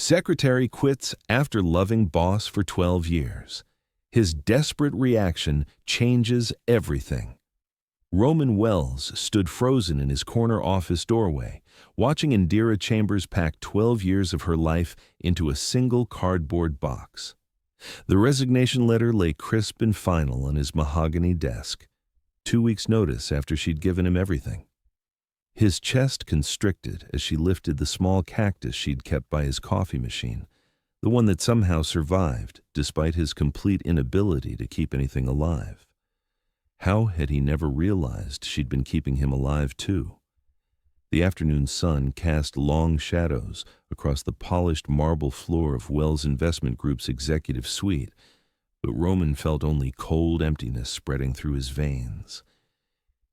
Secretary quits after loving boss for 12 years. His desperate reaction changes everything. Roman Wells stood frozen in his corner office doorway, watching Indira Chambers pack 12 years of her life into a single cardboard box. The resignation letter lay crisp and final on his mahogany desk, 2 weeks' notice after she'd given him everything. His chest constricted as she lifted the small cactus she'd kept by his coffee machine, the one that somehow survived despite his complete inability to keep anything alive. How had he never realized she'd been keeping him alive too? The afternoon sun cast long shadows across the polished marble floor of Wells Investment Group's executive suite, but Roman felt only cold emptiness spreading through his veins.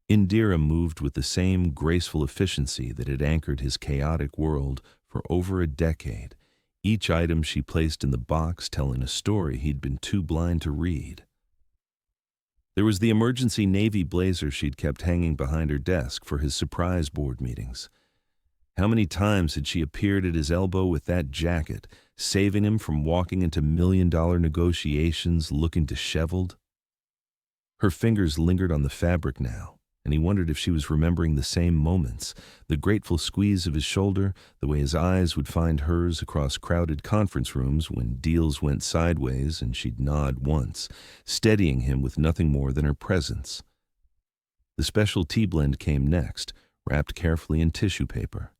Indira moved with the same graceful efficiency that had anchored his chaotic world for over a decade, each item she placed in the box telling a story he'd been too blind to read. There was the emergency navy blazer she'd kept hanging behind her desk for his surprise board meetings. How many times had she appeared at his elbow with that jacket, saving him from walking into million-dollar negotiations looking disheveled? Her fingers lingered on the fabric now, and he wondered if she was remembering the same moments, the grateful squeeze of his shoulder, the way his eyes would find hers across crowded conference rooms when deals went sideways and she'd nod once, steadying him with nothing more than her presence. The special tea blend came next, wrapped carefully in tissue paper.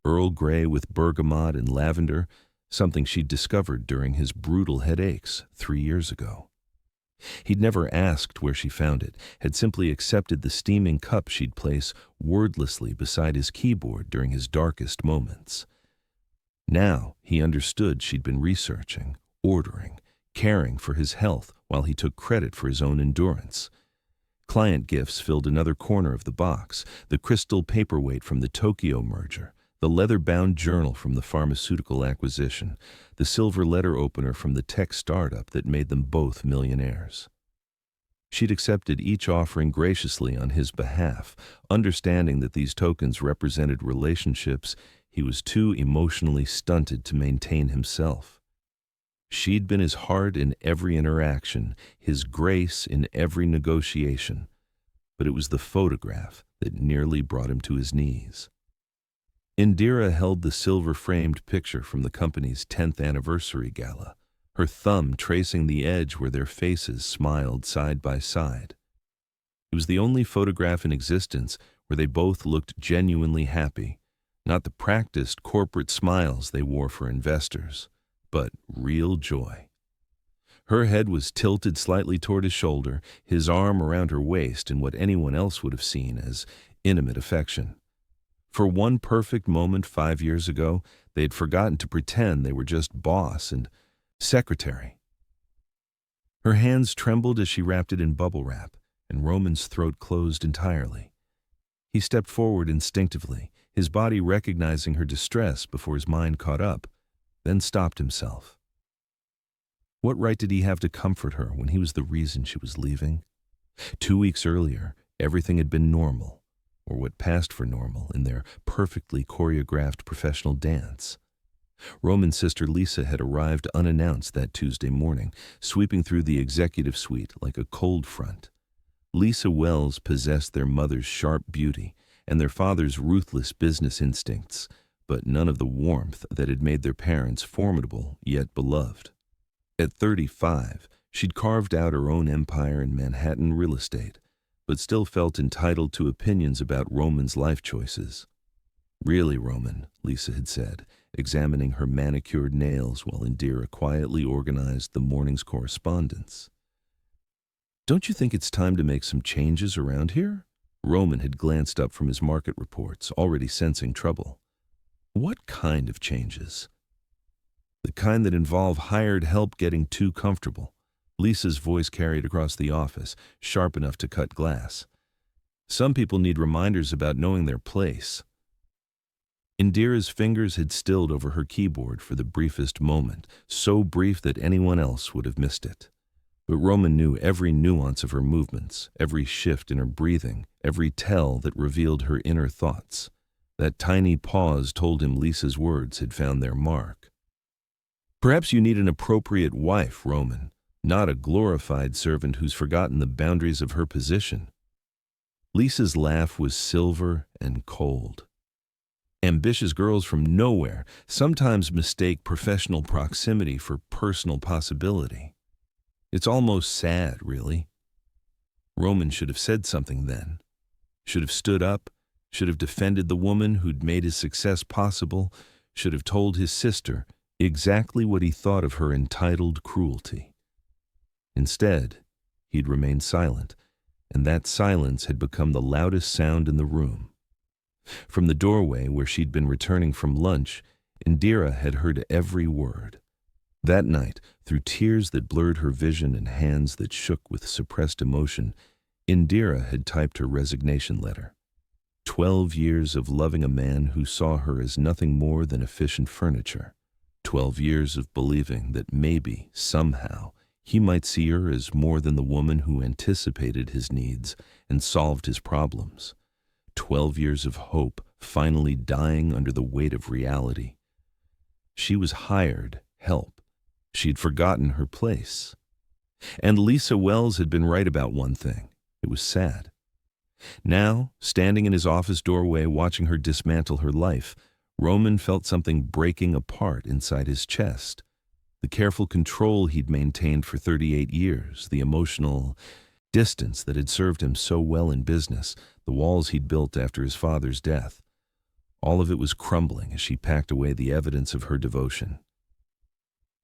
Earl Grey with bergamot and lavender, something she'd discovered during his brutal headaches 3 years ago. He'd never asked where she found it, had simply accepted the steaming cup she'd place wordlessly beside his keyboard during his darkest moments. Now he understood she'd been researching, ordering, caring for his health while he took credit for his own endurance. Client gifts filled another corner of the box, the crystal paperweight from the Tokyo merger, the leather-bound journal from the pharmaceutical acquisition, the silver letter opener from the tech startup that made them both millionaires. She'd accepted each offering graciously on his behalf, understanding that these tokens represented relationships he was too emotionally stunted to maintain himself. She'd been his heart in every interaction, his grace in every negotiation, but it was the photograph that nearly brought him to his knees. Indira held the silver-framed picture from the company's 10th anniversary gala, her thumb tracing the edge where their faces smiled side by side. It was the only photograph in existence where they both looked genuinely happy, not the practiced corporate smiles they wore for investors, but real joy. Her head was tilted slightly toward his shoulder, his arm around her waist in what anyone else would have seen as intimate affection. For one perfect moment 5 years ago, they had forgotten to pretend they were just boss and secretary. Her hands trembled as she wrapped it in bubble wrap, and Roman's throat closed entirely. He stepped forward instinctively, his body recognizing her distress before his mind caught up, then stopped himself. What right did he have to comfort her when he was the reason she was leaving? 2 weeks earlier, everything had been normal, or what passed for normal in their perfectly choreographed professional dance. Roman's sister Lisa had arrived unannounced that Tuesday morning, sweeping through the executive suite like a cold front. Lisa Wells possessed their mother's sharp beauty and their father's ruthless business instincts, but none of the warmth that had made their parents formidable yet beloved. At 35, she'd carved out her own empire in Manhattan real estate, but still felt entitled to opinions about Roman's life choices. "Really, Roman," Lisa had said, examining her manicured nails while Indira quietly organized the morning's correspondence. "Don't you think it's time to make some changes around here?" Roman had glanced up from his market reports, already sensing trouble. "What kind of changes?" "The kind that involve hired help getting too comfortable." Lisa's voice carried across the office, sharp enough to cut glass. "Some people need reminders about knowing their place." Indira's fingers had stilled over her keyboard for the briefest moment, so brief that anyone else would have missed it. But Roman knew every nuance of her movements, every shift in her breathing, every tell that revealed her inner thoughts. That tiny pause told him Lisa's words had found their mark. Perhaps you need an appropriate wife, Roman, not a glorified servant who's forgotten the boundaries of her position. Lisa's laugh was silver and cold. Ambitious girls from nowhere sometimes mistake professional proximity for personal possibility. It's almost sad, really. Roman should have said something then. Should have stood up, should have defended the woman who'd made his success possible, should have told his sister exactly what he thought of her entitled cruelty. Instead, he'd remained silent, and that silence had become the loudest sound in the room. From the doorway where she'd been returning from lunch, Indira had heard every word. That night, through tears that blurred her vision and hands that shook with suppressed emotion, Indira had typed her resignation letter. 12 years of loving a man who saw her as nothing more than efficient furniture. 12 years of believing that maybe, somehow, he might see her as more than the woman who anticipated his needs and solved his problems. 12 years of hope finally dying under the weight of reality. She was hired help. She'd forgotten her place. And Lisa Wells had been right about one thing. It was sad. Now, standing in his office doorway watching her dismantle her life, Roman felt something breaking apart inside his chest. The careful control he'd maintained for 38 years, the emotional distance that had served him so well in business, the walls he'd built after his father's death. All of it was crumbling as she packed away the evidence of her devotion.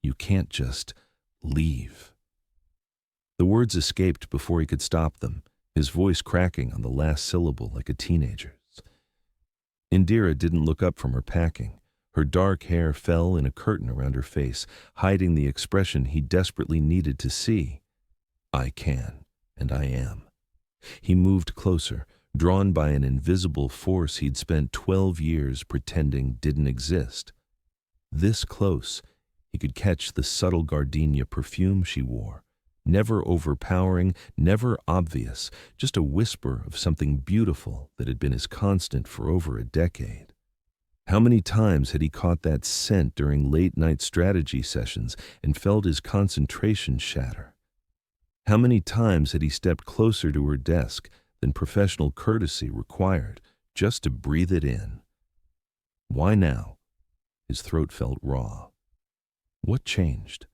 You can't just leave. The words escaped before he could stop them, his voice cracking on the last syllable like a teenager's. Indira didn't look up from her packing. Her dark hair fell in a curtain around her face, hiding the expression he desperately needed to see. I can, and I am. He moved closer, drawn by an invisible force he'd spent 12 years pretending didn't exist. This close, he could catch the subtle gardenia perfume she wore, never overpowering, never obvious, just a whisper of something beautiful that had been his constant for over a decade. How many times had he caught that scent during late-night strategy sessions and felt his concentration shatter? How many times had he stepped closer to her desk than professional courtesy required just to breathe it in? Why now? His throat felt raw. What changed?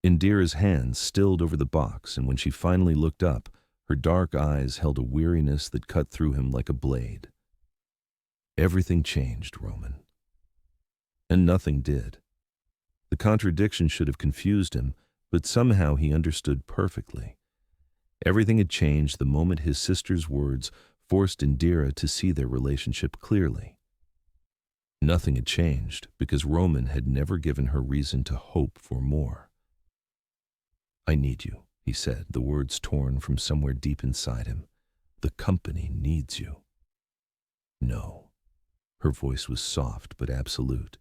Indira's hands stilled over the box, and when she finally looked up, her dark eyes held a weariness that cut through him like a blade. Everything changed, Roman. And nothing did. The contradiction should have confused him, but somehow he understood perfectly. Everything had changed the moment his sister's words forced Indira to see their relationship clearly. Nothing had changed because Roman had never given her reason to hope for more. I need you, he said, the words torn from somewhere deep inside him. The company needs you. No. Her voice was soft but absolute.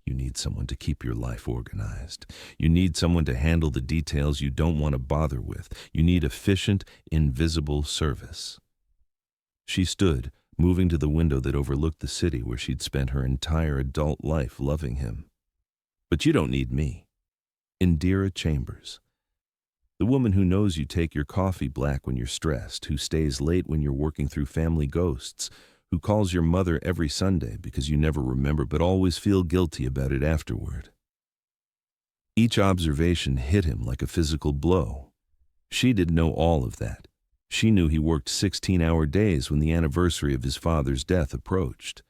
You need someone to keep your life organized. You need someone to handle the details you don't want to bother with. You need efficient, invisible service. She stood, moving to the window that overlooked the city where she'd spent her entire adult life loving him. But you don't need me. Indira Chambers. The woman who knows you take your coffee black when you're stressed, who stays late when you're working through family ghosts, who calls your mother every Sunday because you never remember but always feel guilty about it afterward. Each observation hit him like a physical blow. She didn't know all of that. She knew he worked 16-hour days when the anniversary of his father's death approached.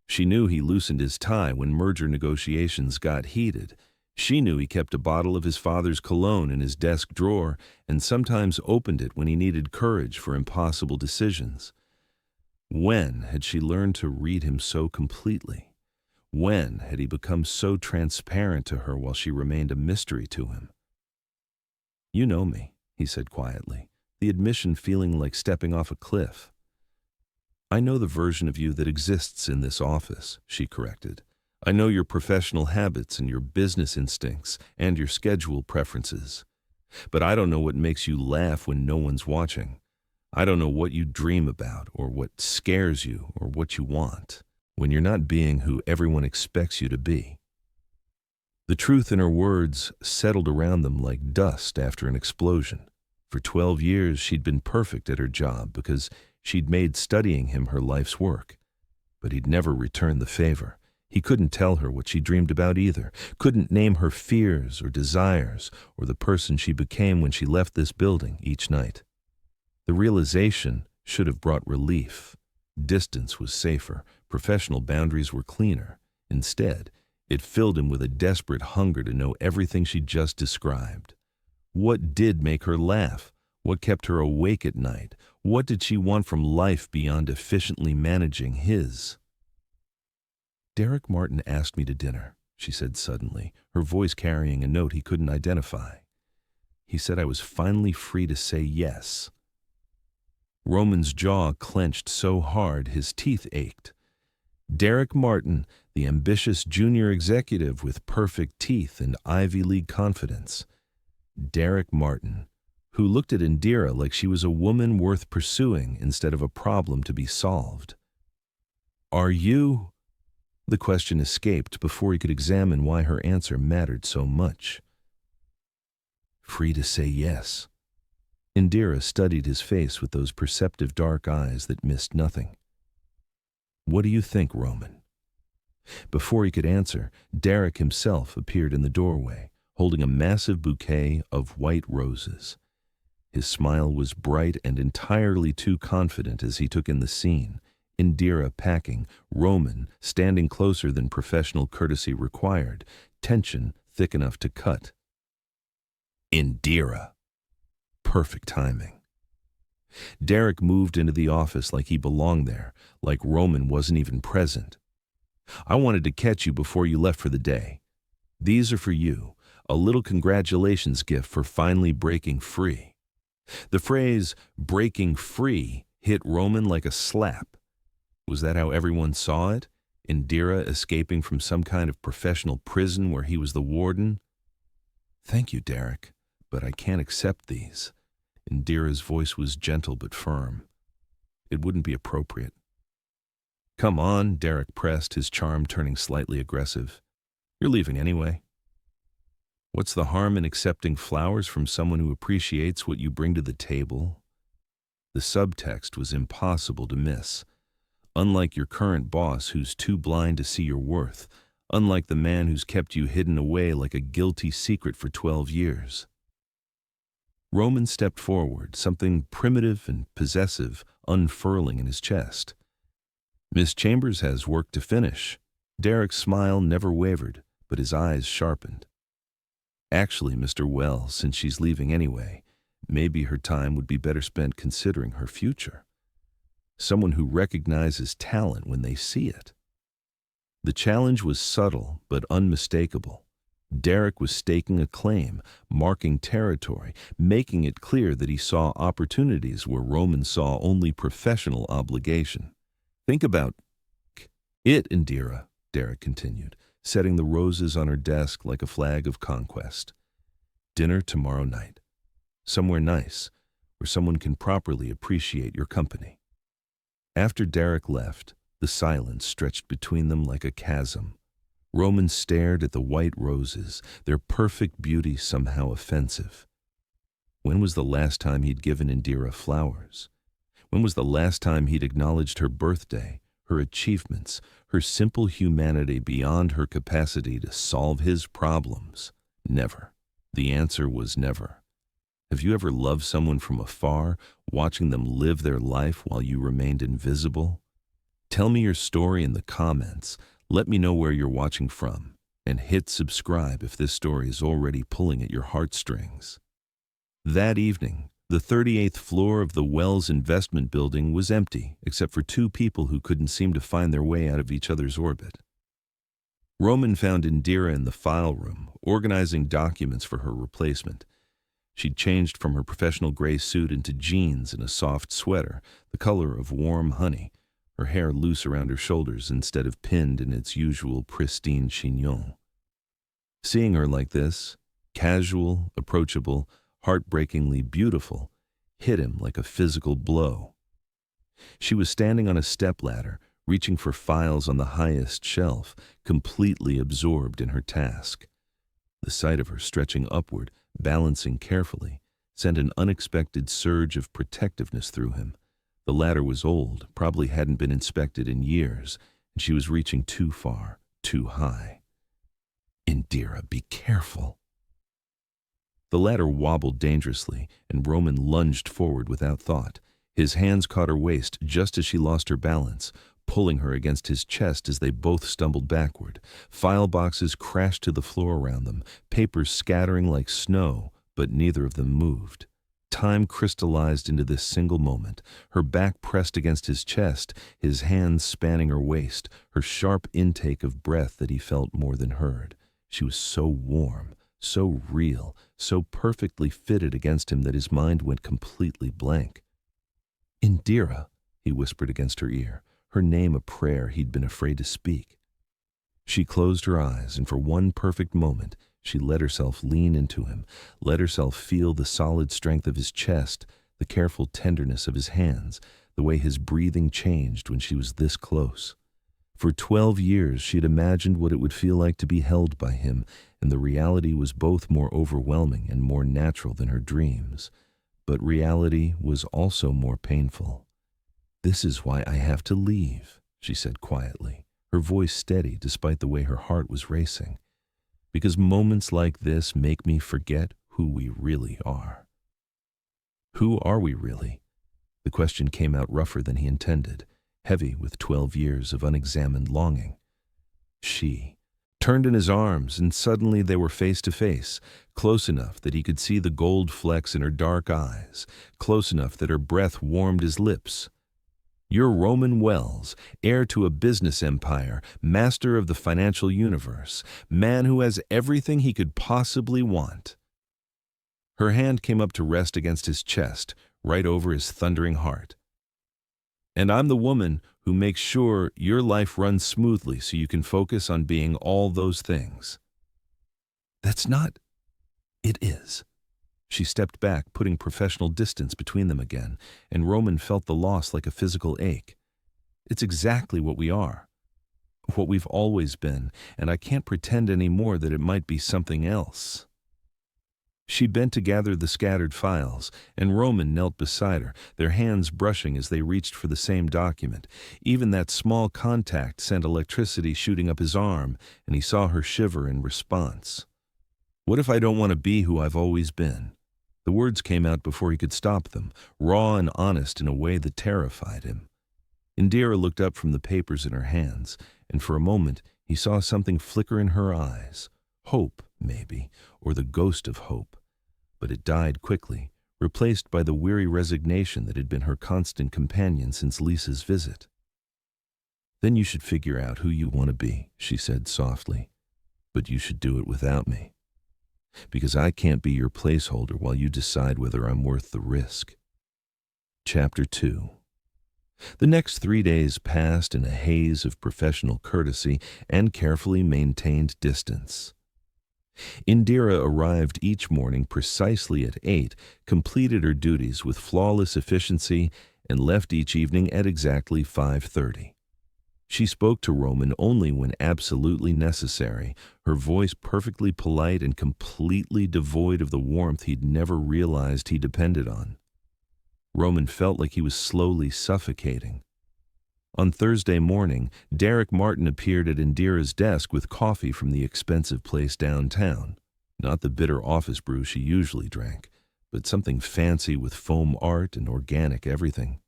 She knew he loosened his tie when merger negotiations got heated. She knew he kept a bottle of his father's cologne in his desk drawer and sometimes opened it when he needed courage for impossible decisions. When had she learned to read him so completely? When had he become so transparent to her while she remained a mystery to him? You know me, he said quietly, the admission feeling like stepping off a cliff. I know the version of you that exists in this office, she corrected. I know your professional habits and your business instincts and your schedule preferences. But I don't know what makes you laugh when no one's watching. I don't know what you dream about or what scares you or what you want when you're not being who everyone expects you to be. The truth in her words settled around them like dust after an explosion. For 12 years, she'd been perfect at her job because she'd made studying him her life's work. But he'd never returned the favor. He couldn't tell her what she dreamed about either, couldn't name her fears or desires or the person she became when she left this building each night. The realization should have brought relief. Distance was safer, professional boundaries were cleaner. Instead, it filled him with a desperate hunger to know everything she just described. What did make her laugh? What kept her awake at night? What did she want from life beyond efficiently managing his? "Derek Martin asked me to dinner," she said suddenly, her voice carrying a note he couldn't identify. "He said I was finally free to say yes." Roman's jaw clenched so hard his teeth ached. Derek Martin, the ambitious junior executive with perfect teeth and Ivy League confidence. Derek Martin, who looked at Indira like she was a woman worth pursuing instead of a problem to be solved. "Are you?" The question escaped before he could examine why her answer mattered so much. "Free to say yes." Indira studied his face with those perceptive dark eyes that missed nothing. "What do you think, Roman?" Before he could answer, Derek himself appeared in the doorway, holding a massive bouquet of white roses. His smile was bright and entirely too confident as he took in the scene. Indira packing, Roman standing closer than professional courtesy required, tension thick enough to cut. Indira. Perfect timing. Derek moved into the office like he belonged there, like Roman wasn't even present. "I wanted to catch you before you left for the day. These are for you, a little congratulations gift for finally breaking free." The phrase, breaking free, hit Roman like a slap. Was that how everyone saw it? Indira escaping from some kind of professional prison where he was the warden? "Thank you, Derek, but I can't accept these." Indira's voice was gentle but firm. "It wouldn't be appropriate." "Come on," Derek pressed, his charm turning slightly aggressive. "You're leaving anyway. What's the harm in accepting flowers from someone who appreciates what you bring to the table?" The subtext was impossible to miss. Unlike your current boss who's too blind to see your worth, unlike the man who's kept you hidden away like a guilty secret for 12 years. Roman stepped forward, something primitive and possessive unfurling in his chest. "Miss Chambers has work to finish." Derek's smile never wavered, but his eyes sharpened. "Actually, Mr. Wells, since she's leaving anyway, maybe her time would be better spent considering her future. Someone who recognizes talent when they see it." The challenge was subtle but unmistakable. Derek was staking a claim, marking territory, making it clear that he saw opportunities where Roman saw only professional obligation. "Think about it, Indira," Derek continued, setting the roses on her desk like a flag of conquest. "Dinner tomorrow night. Somewhere nice, where someone can properly appreciate your company." After Derek left, the silence stretched between them like a chasm. Roman stared at the white roses, their perfect beauty somehow offensive. When was the last time he'd given Indira flowers? When was the last time he'd acknowledged her birthday, her achievements, her simple humanity beyond her capacity to solve his problems? Never. The answer was never. Have you ever loved someone from afar, watching them live their life while you remained invisible? Tell me your story in the comments. Let me know where you're watching from, and hit subscribe if this story is already pulling at your heartstrings. That evening, the 38th floor of the Wells Investment Building was empty, except for two people who couldn't seem to find their way out of each other's orbit. Roman found Indira in the file room, organizing documents for her replacement. She'd changed from her professional gray suit into jeans and a soft sweater, the color of warm honey, her hair loose around her shoulders instead of pinned in its usual pristine chignon. Seeing her like this, casual, approachable, heartbreakingly beautiful, hit him like a physical blow. She was standing on a stepladder, reaching for files on the highest shelf, completely absorbed in her task. The sight of her stretching upward, balancing carefully, sent an unexpected surge of protectiveness through him. The ladder was old, probably hadn't been inspected in years, and she was reaching too far, too high. Indira, be careful. The ladder wobbled dangerously, and Roman lunged forward without thought. His hands caught her waist just as she lost her balance, pulling her against his chest as they both stumbled backward. File boxes crashed to the floor around them, papers scattering like snow, but neither of them moved. Time crystallized into this single moment, her back pressed against his chest, his hands spanning her waist, her sharp intake of breath that he felt more than heard. She was so warm, so real, so perfectly fitted against him that his mind went completely blank. Indira, he whispered against her ear, her name a prayer he'd been afraid to speak. She closed her eyes, and for one perfect moment, she let herself lean into him, let herself feel the solid strength of his chest, the careful tenderness of his hands, the way his breathing changed when she was this close. For 12 years she had imagined what it would feel like to be held by him, and the reality was both more overwhelming and more natural than her dreams. But reality was also more painful. "This is why I have to leave," she said quietly, her voice steady despite the way her heart was racing. "Because moments like this make me forget who we really are." Who are we really? The question came out rougher than he intended, heavy with 12 years of unexamined longing. She turned in his arms, and suddenly they were face to face, close enough that he could see the gold flecks in her dark eyes, close enough that her breath warmed his lips. "You're Roman Wells, heir to a business empire, master of the financial universe, man who has everything he could possibly want." Her hand came up to rest against his chest, right over his thundering heart. "And I'm the woman who makes sure your life runs smoothly so you can focus on being all those things." "That's not—" "It is." She stepped back, putting professional distance between them again, and Roman felt the loss like a physical ache. "It's exactly what we are. What we've always been, and I can't pretend anymore that it might be something else." She bent to gather the scattered files, and Roman knelt beside her, their hands brushing as they reached for the same document. Even that small contact sent electricity shooting up his arm, and he saw her shiver in response. "What if I don't want to be who I've always been?" The words came out before he could stop them, raw and honest in a way that terrified him. Indira looked up from the papers in her hands, and for a moment he saw something flicker in her eyes. Hope, maybe, or the ghost of hope. But it died quickly, replaced by the weary resignation that had been her constant companion since Lisa's visit. "Then you should figure out who you want to be," she said softly. "But you should do it without me. Because I can't be your placeholder while you decide whether I'm worth the risk." Chapter 2. The next 3 days passed in a haze of professional courtesy and carefully maintained distance. Indira arrived each morning precisely at 8, completed her duties with flawless efficiency, and left each evening at exactly 5:30. She spoke to Roman only when absolutely necessary, her voice perfectly polite and completely devoid of the warmth he'd never realized he depended on. Roman felt like he was slowly suffocating. On Thursday morning, Derek Martin appeared at Indira's desk with coffee from the expensive place downtown. Not the bitter office brew she usually drank, but something fancy with foam art and organic everything.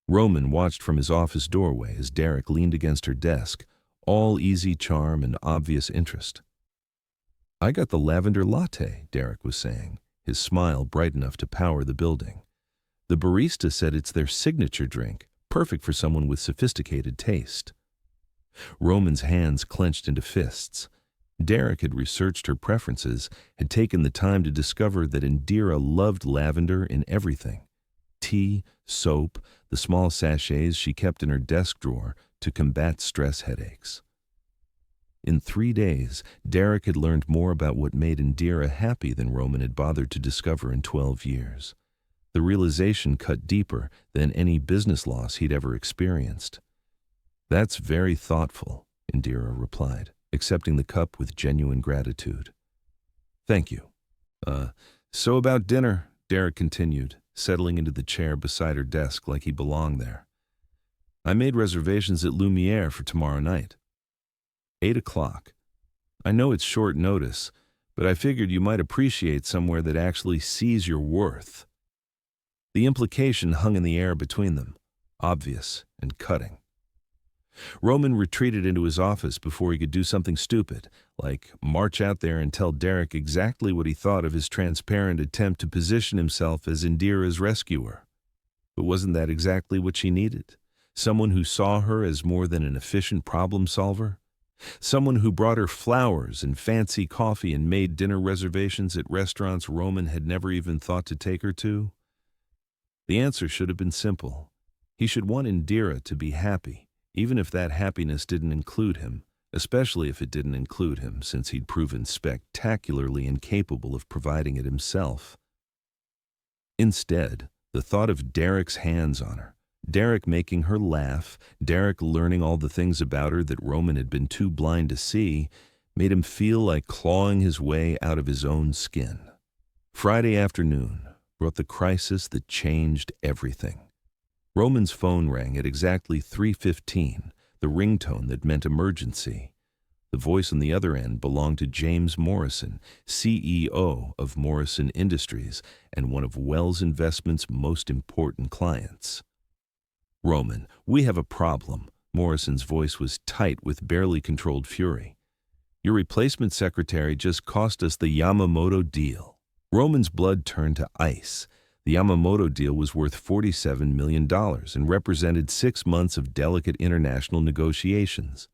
Roman watched from his office doorway as Derek leaned against her desk, all easy charm and obvious interest. "I got the lavender latte," Derek was saying, his smile bright enough to power the building. "The barista said it's their signature drink, perfect for someone with sophisticated taste." Roman's hands clenched into fists. Derek had researched her preferences, had taken the time to discover that Indira loved lavender in everything. Tea, soap, the small sachets she kept in her desk drawer to combat stress headaches. In 3 days, Derek had learned more about what made Indira happy than Roman had bothered to discover in 12 years. The realization cut deeper than any business loss he'd ever experienced. "That's very thoughtful," Indira replied, accepting the cup with genuine gratitude. Thank you. Uh, so about dinner, Derek continued, settling into the chair beside her desk like he belonged there. I made reservations at Lumiere for tomorrow night. 8 o'clock. I know it's short notice, but I figured you might appreciate somewhere that actually sees your worth. The implication hung in the air between them, obvious and cutting. Roman retreated into his office before he could do something stupid, like march out there and tell Derek exactly what he thought of his transparent attempt to position himself as Indira's rescuer. But wasn't that exactly what she needed? Someone who saw her as more than an efficient problem solver? Someone who brought her flowers and fancy coffee and made dinner reservations at restaurants Roman had never even thought to take her to? The answer should have been simple. He should want Indira to be happy, even if that happiness didn't include him, especially if it didn't include him, since he'd proven spectacularly incapable of providing it himself. Instead, the thought of Derek's hands on her, Derek making her laugh, Derek learning all the things about her that Roman had been too blind to see, made him feel like clawing his way out of his own skin. Friday afternoon brought the crisis that changed everything. Roman's phone rang at exactly 3:15, the ringtone that meant emergency. The voice on the other end belonged to James Morrison, CEO of Morrison Industries and one of Wells Investments' most important clients. Roman, we have a problem. Morrison's voice was tight with barely controlled fury. Your replacement secretary just cost us the Yamamoto deal. Roman's blood turned to ice. The Yamamoto deal was worth $47 million and represented 6 months of delicate international negotiations.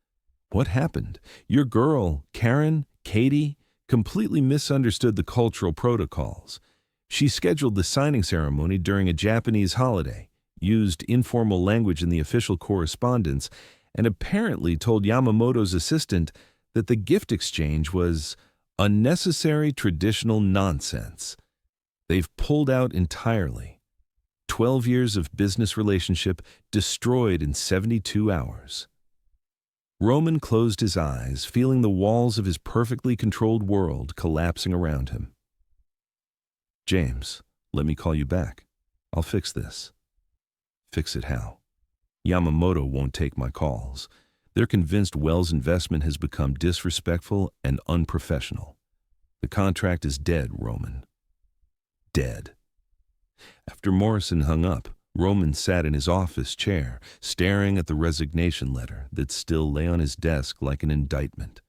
What happened? Your girl, Karen, Katie, completely misunderstood the cultural protocols. She scheduled the signing ceremony during a Japanese holiday, used informal language in the official correspondence, and apparently told Yamamoto's assistant that the gift exchange was unnecessary traditional nonsense. They've pulled out entirely. 12 years of business relationship destroyed in 72 hours. Roman closed his eyes, feeling the walls of his perfectly controlled world collapsing around him. James, let me call you back. I'll fix this. Fix it how? Yamamoto won't take my calls. They're convinced Wells Investment has become disrespectful and unprofessional. The contract is dead, Roman. Dead. After Morrison hung up, Roman sat in his office chair, staring at the resignation letter that still lay on his desk like an indictment.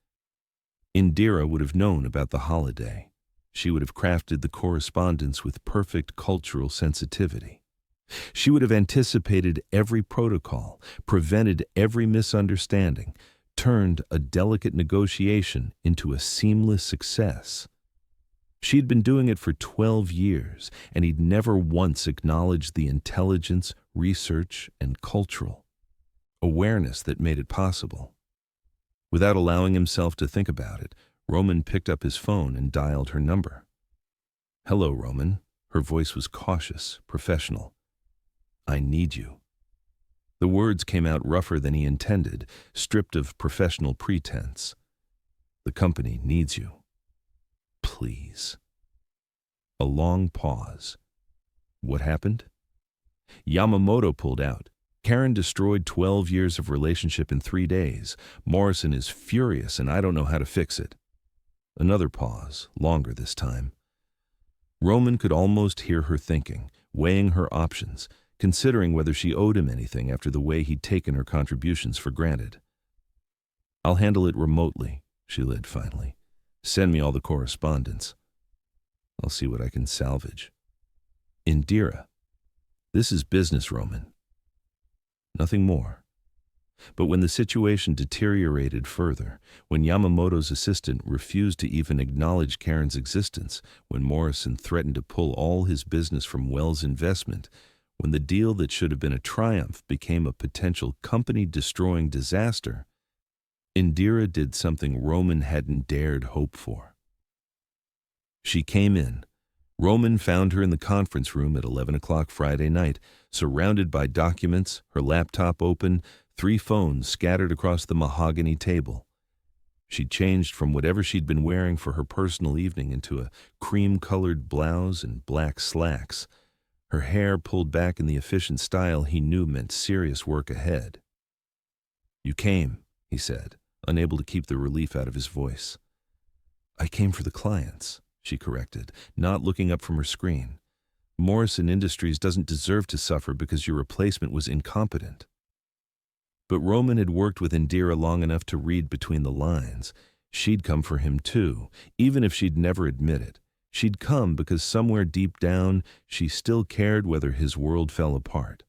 Indira would have known about the holiday. She would have crafted the correspondence with perfect cultural sensitivity. She would have anticipated every protocol, prevented every misunderstanding, turned a delicate negotiation into a seamless success. She'd been doing it for 12 years, and he'd never once acknowledged the intelligence, research, and cultural awareness that made it possible. Without allowing himself to think about it, Roman picked up his phone and dialed her number. Hello, Roman. Her voice was cautious, professional. I need you. The words came out rougher than he intended, stripped of professional pretense. The company needs you. Please. A long pause. What happened? Yamamoto pulled out. Karen destroyed 12 years of relationship in 3 days. Morrison is furious and I don't know how to fix it. Another pause, longer this time. Roman could almost hear her thinking, weighing her options, considering whether she owed him anything after the way he'd taken her contributions for granted. I'll handle it remotely, she said finally. Send me all the correspondence. I'll see what I can salvage. Indira. This is business, Roman. Nothing more. But when the situation deteriorated further, when Yamamoto's assistant refused to even acknowledge Karen's existence, when Morrison threatened to pull all his business from Wells Investment, when the deal that should have been a triumph became a potential company-destroying disaster, Indira did something Roman hadn't dared hope for. She came in. Roman found her in the conference room at 11 o'clock Friday night, surrounded by documents, her laptop open, 3 phones scattered across the mahogany table. She'd changed from whatever she'd been wearing for her personal evening into a cream-colored blouse and black slacks, her hair pulled back in the efficient style he knew meant serious work ahead. "You came," he said, unable to keep the relief out of his voice. "I came for the clients," she corrected, not looking up from her screen. "Morrison Industries doesn't deserve to suffer because your replacement was incompetent." But Roman had worked with Indira long enough to read between the lines. She'd come for him too, even if she'd never admit it. She'd come because somewhere deep down she still cared whether his world fell apart.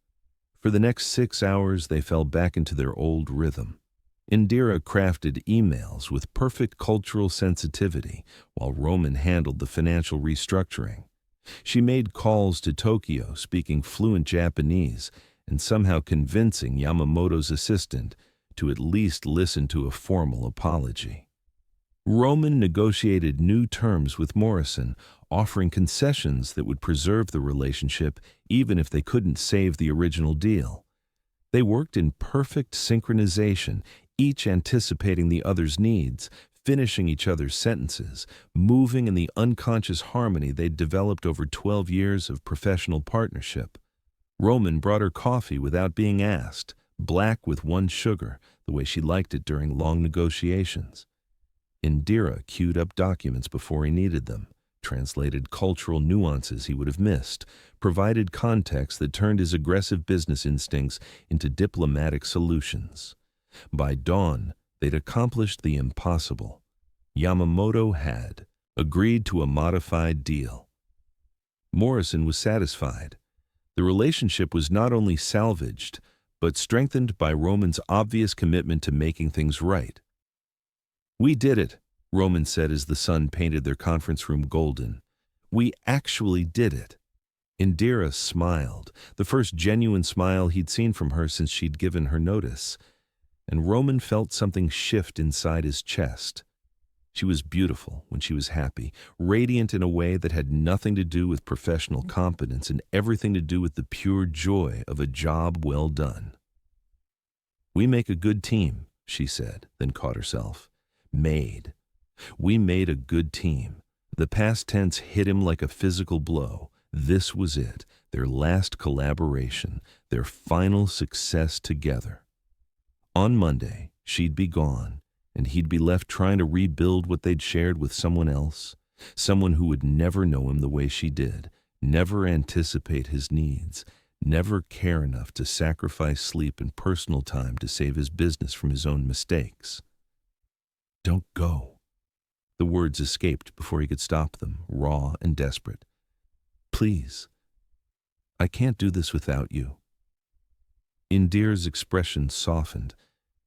For the next 6 hours they fell back into their old rhythm. Indira crafted emails with perfect cultural sensitivity, while Roman handled the financial restructuring. She made calls to Tokyo speaking fluent Japanese and somehow convincing Yamamoto's assistant to at least listen to a formal apology. Roman negotiated new terms with Morrison, offering concessions that would preserve the relationship even if they couldn't save the original deal. They worked in perfect synchronization, each anticipating the other's needs, finishing each other's sentences, moving in the unconscious harmony they'd developed over 12 years of professional partnership. Roman brought her coffee without being asked, black with 1 sugar, the way she liked it during long negotiations. Indira queued up documents before he needed them, translated cultural nuances he would have missed, provided context that turned his aggressive business instincts into diplomatic solutions. By dawn, they'd accomplished the impossible. Yamamoto had agreed to a modified deal. Morrison was satisfied. The relationship was not only salvaged, but strengthened by Roman's obvious commitment to making things right. "We did it," Roman said as the sun painted their conference room golden. "We actually did it." Indira smiled, the first genuine smile he'd seen from her since she'd given her notice, and Roman felt something shift inside his chest. She was beautiful when she was happy, radiant in a way that had nothing to do with professional competence and everything to do with the pure joy of a job well done. "We make a good team," she said, then caught herself. "Made. We made a good team." The past tense hit him like a physical blow. This was it, their last collaboration, their final success together. On Monday, she'd be gone, and he'd be left trying to rebuild what they'd shared with someone else, someone who would never know him the way she did, never anticipate his needs, never care enough to sacrifice sleep and personal time to save his business from his own mistakes. "Don't go." The words escaped before he could stop them, raw and desperate. "Please. I can't do this without you." Indira's expression softened,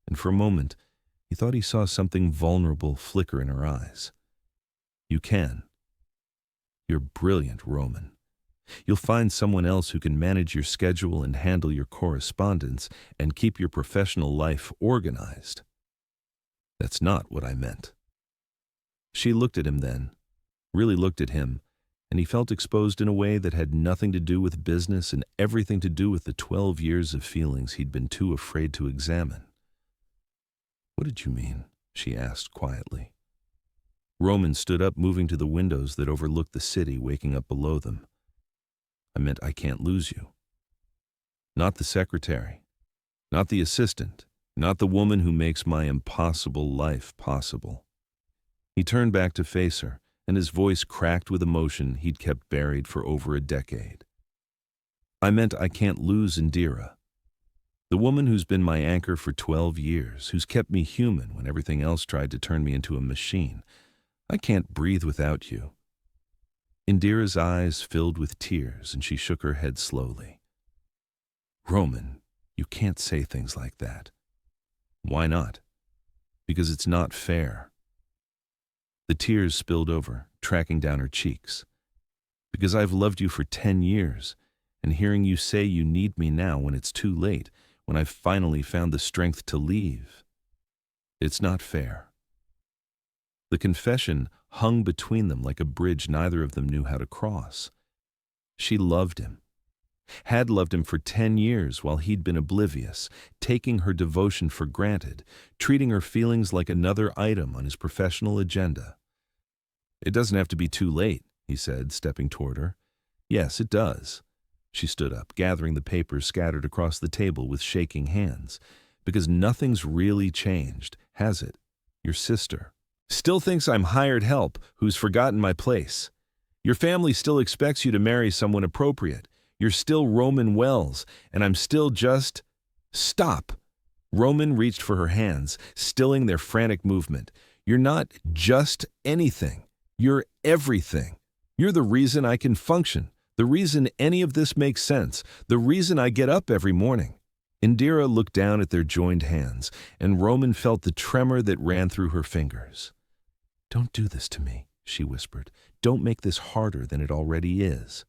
and for a moment, he thought he saw something vulnerable flicker in her eyes. "You can. You're brilliant, Roman. You'll find someone else who can manage your schedule and handle your correspondence and keep your professional life organized." "That's not what I meant." She looked at him then, really looked at him, and he felt exposed in a way that had nothing to do with business and everything to do with the 12 years of feelings he'd been too afraid to examine. "What did you mean?" she asked quietly. Roman stood up, moving to the windows that overlooked the city waking up below them. "I meant I can't lose you. Not the secretary, not the assistant, not the woman who makes my impossible life possible." He turned back to face her, and his voice cracked with emotion he'd kept buried for over a decade. "I meant I can't lose Indira. The woman who's been my anchor for 12 years, who's kept me human when everything else tried to turn me into a machine. I can't breathe without you." Indira's eyes filled with tears, and she shook her head slowly. "Roman, you can't say things like that." "Why not?" "Because it's not fair." The tears spilled over, tracking down her cheeks. "Because I've loved you for 10 years, and hearing you say you need me now when it's too late, when I've finally found the strength to leave. It's not fair." The confession hung between them like a bridge neither of them knew how to cross. She loved him. Had loved him for 10 years while he'd been oblivious, taking her devotion for granted, treating her feelings like another item on his professional agenda. "It doesn't have to be too late," he said, stepping toward her. "Yes, it does." She stood up, gathering the papers scattered across the table with shaking hands. "Because nothing's really changed, has it? Your sister still thinks I'm hired help who's forgotten my place. Your family still expects you to marry someone appropriate. You're still Roman Wells, and I'm still just—" "Stop!" Roman reached for her hands, stilling their frantic movement. "You're not just anything. You're everything. You're the reason I can function, the reason any of this makes sense, the reason I get up every morning." Indira looked down at their joined hands, and Roman felt the tremor that ran through her fingers. "Don't do this to me," she whispered. "Don't make this harder than it already is."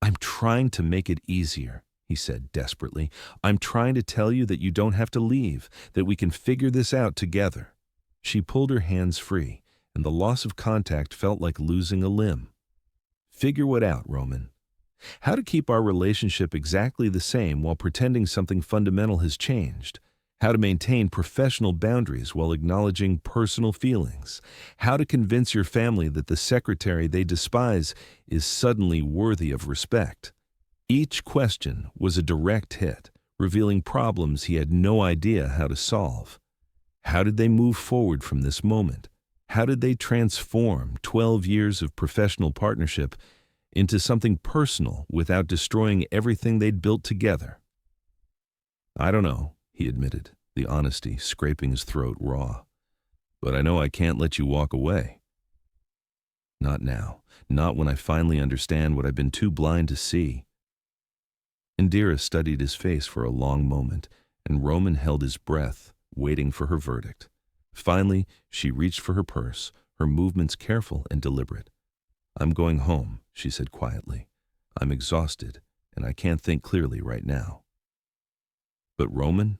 "I'm trying to make it easier," he said desperately. "I'm trying to tell you that you don't have to leave, that we can figure this out together." She pulled her hands free, and the loss of contact felt like losing a limb. "Figure what out, Roman? How to keep our relationship exactly the same while pretending something fundamental has changed. How to maintain professional boundaries while acknowledging personal feelings. How to convince your family that the secretary they despise is suddenly worthy of respect." Each question was a direct hit, revealing problems he had no idea how to solve. How did they move forward from this moment? How did they transform 12 years of professional partnership into something personal without destroying everything they'd built together? "I don't know," he admitted, the honesty scraping his throat raw. "But I know I can't let you walk away. Not now. Not when I finally understand what I've been too blind to see." Indira studied his face for a long moment, and Roman held his breath, waiting for her verdict. Finally, she reached for her purse, her movements careful and deliberate. "I'm going home," she said quietly. "I'm exhausted, and I can't think clearly right now." "But Roman?"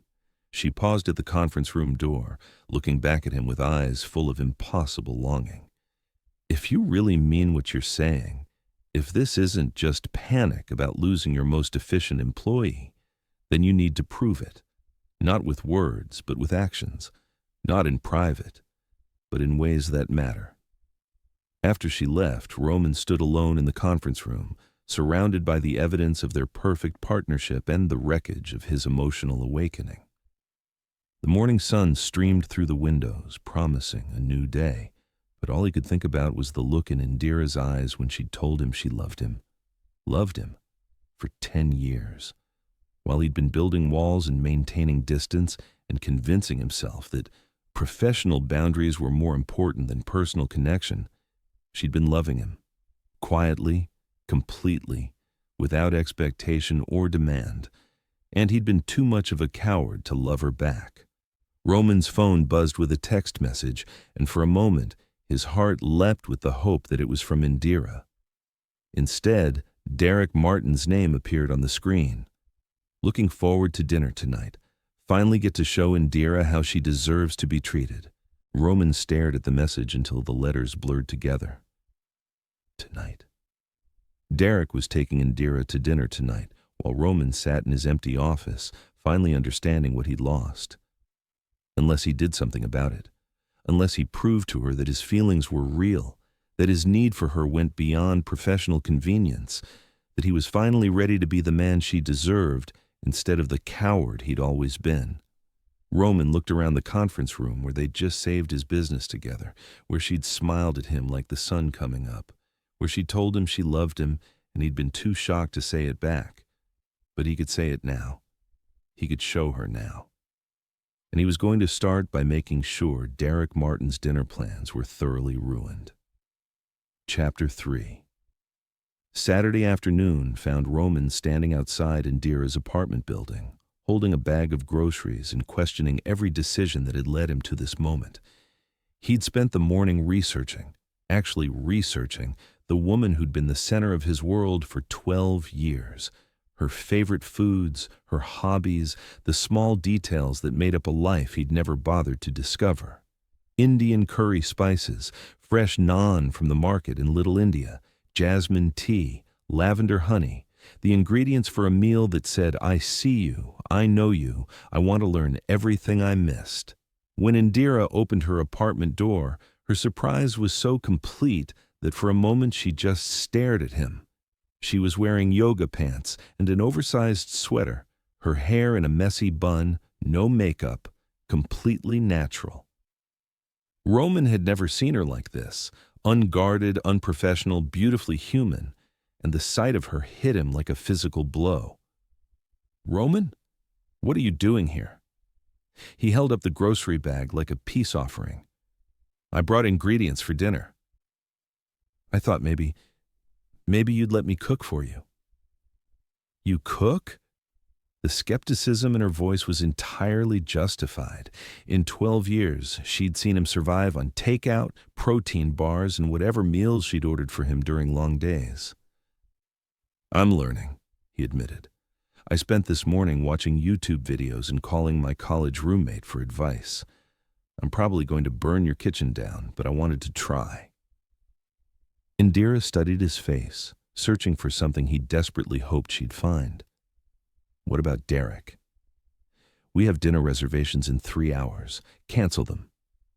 She paused at the conference room door, looking back at him with eyes full of impossible longing. "If you really mean what you're saying, if this isn't just panic about losing your most efficient employee, then you need to prove it. Not with words, but with actions. Not in private, but in ways that matter." After she left, Roman stood alone in the conference room, surrounded by the evidence of their perfect partnership and the wreckage of his emotional awakening. The morning sun streamed through the windows, promising a new day, but all he could think about was the look in Indira's eyes when she'd told him she loved him. Loved him for 10 years. While he'd been building walls and maintaining distance and convincing himself that professional boundaries were more important than personal connection, she'd been loving him. Quietly, completely, without expectation or demand, and he'd been too much of a coward to love her back. Roman's phone buzzed with a text message, and for a moment his heart leapt with the hope that it was from Indira. Instead, Derek Martin's name appeared on the screen. "Looking forward to dinner tonight. Finally get to show Indira how she deserves to be treated." Roman stared at the message until the letters blurred together. Tonight. Derek was taking Indira to dinner tonight, while Roman sat in his empty office, finally understanding what he'd lost. Unless he did something about it. Unless he proved to her that his feelings were real, that his need for her went beyond professional convenience, that he was finally ready to be the man she deserved instead of the coward he'd always been. Roman looked around the conference room where they'd just saved his business together, where she'd smiled at him like the sun coming up, where she'd told him she loved him and he'd been too shocked to say it back. But he could say it now. He could show her now. And he was going to start by making sure Derek Martin's dinner plans were thoroughly ruined. Chapter 3. Saturday afternoon found Roman standing outside Indira's apartment building, holding a bag of groceries and questioning every decision that had led him to this moment. He'd spent the morning researching the woman who'd been the center of his world for 12 years. Her favorite foods, her hobbies, the small details that made up a life he'd never bothered to discover. Indian curry spices, fresh naan from the market in Little India, jasmine tea, lavender honey, The ingredients for a meal that said, I see you, I know you, I want to learn everything I missed. When Indira opened her apartment door, her surprise was so complete that for a moment she just stared at him. She was wearing yoga pants and an oversized sweater, her hair in a messy bun, no makeup, completely natural. Roman had never seen her like this, unguarded, unprofessional, beautifully human, and the sight of her hit him like a physical blow. Roman, what are you doing here? He held up the grocery bag like a peace offering. I brought ingredients for dinner. I thought maybe you'd let me cook for you. You cook? The skepticism in her voice was entirely justified. In 12 years, she'd seen him survive on takeout, protein bars, and whatever meals she'd ordered for him during long days. I'm learning, he admitted. I spent this morning watching YouTube videos and calling my college roommate for advice. I'm probably going to burn your kitchen down, but I wanted to try. Indira studied his face, searching for something he desperately hoped she'd find. What about Derek? We have dinner reservations in 3 hours. Cancel them.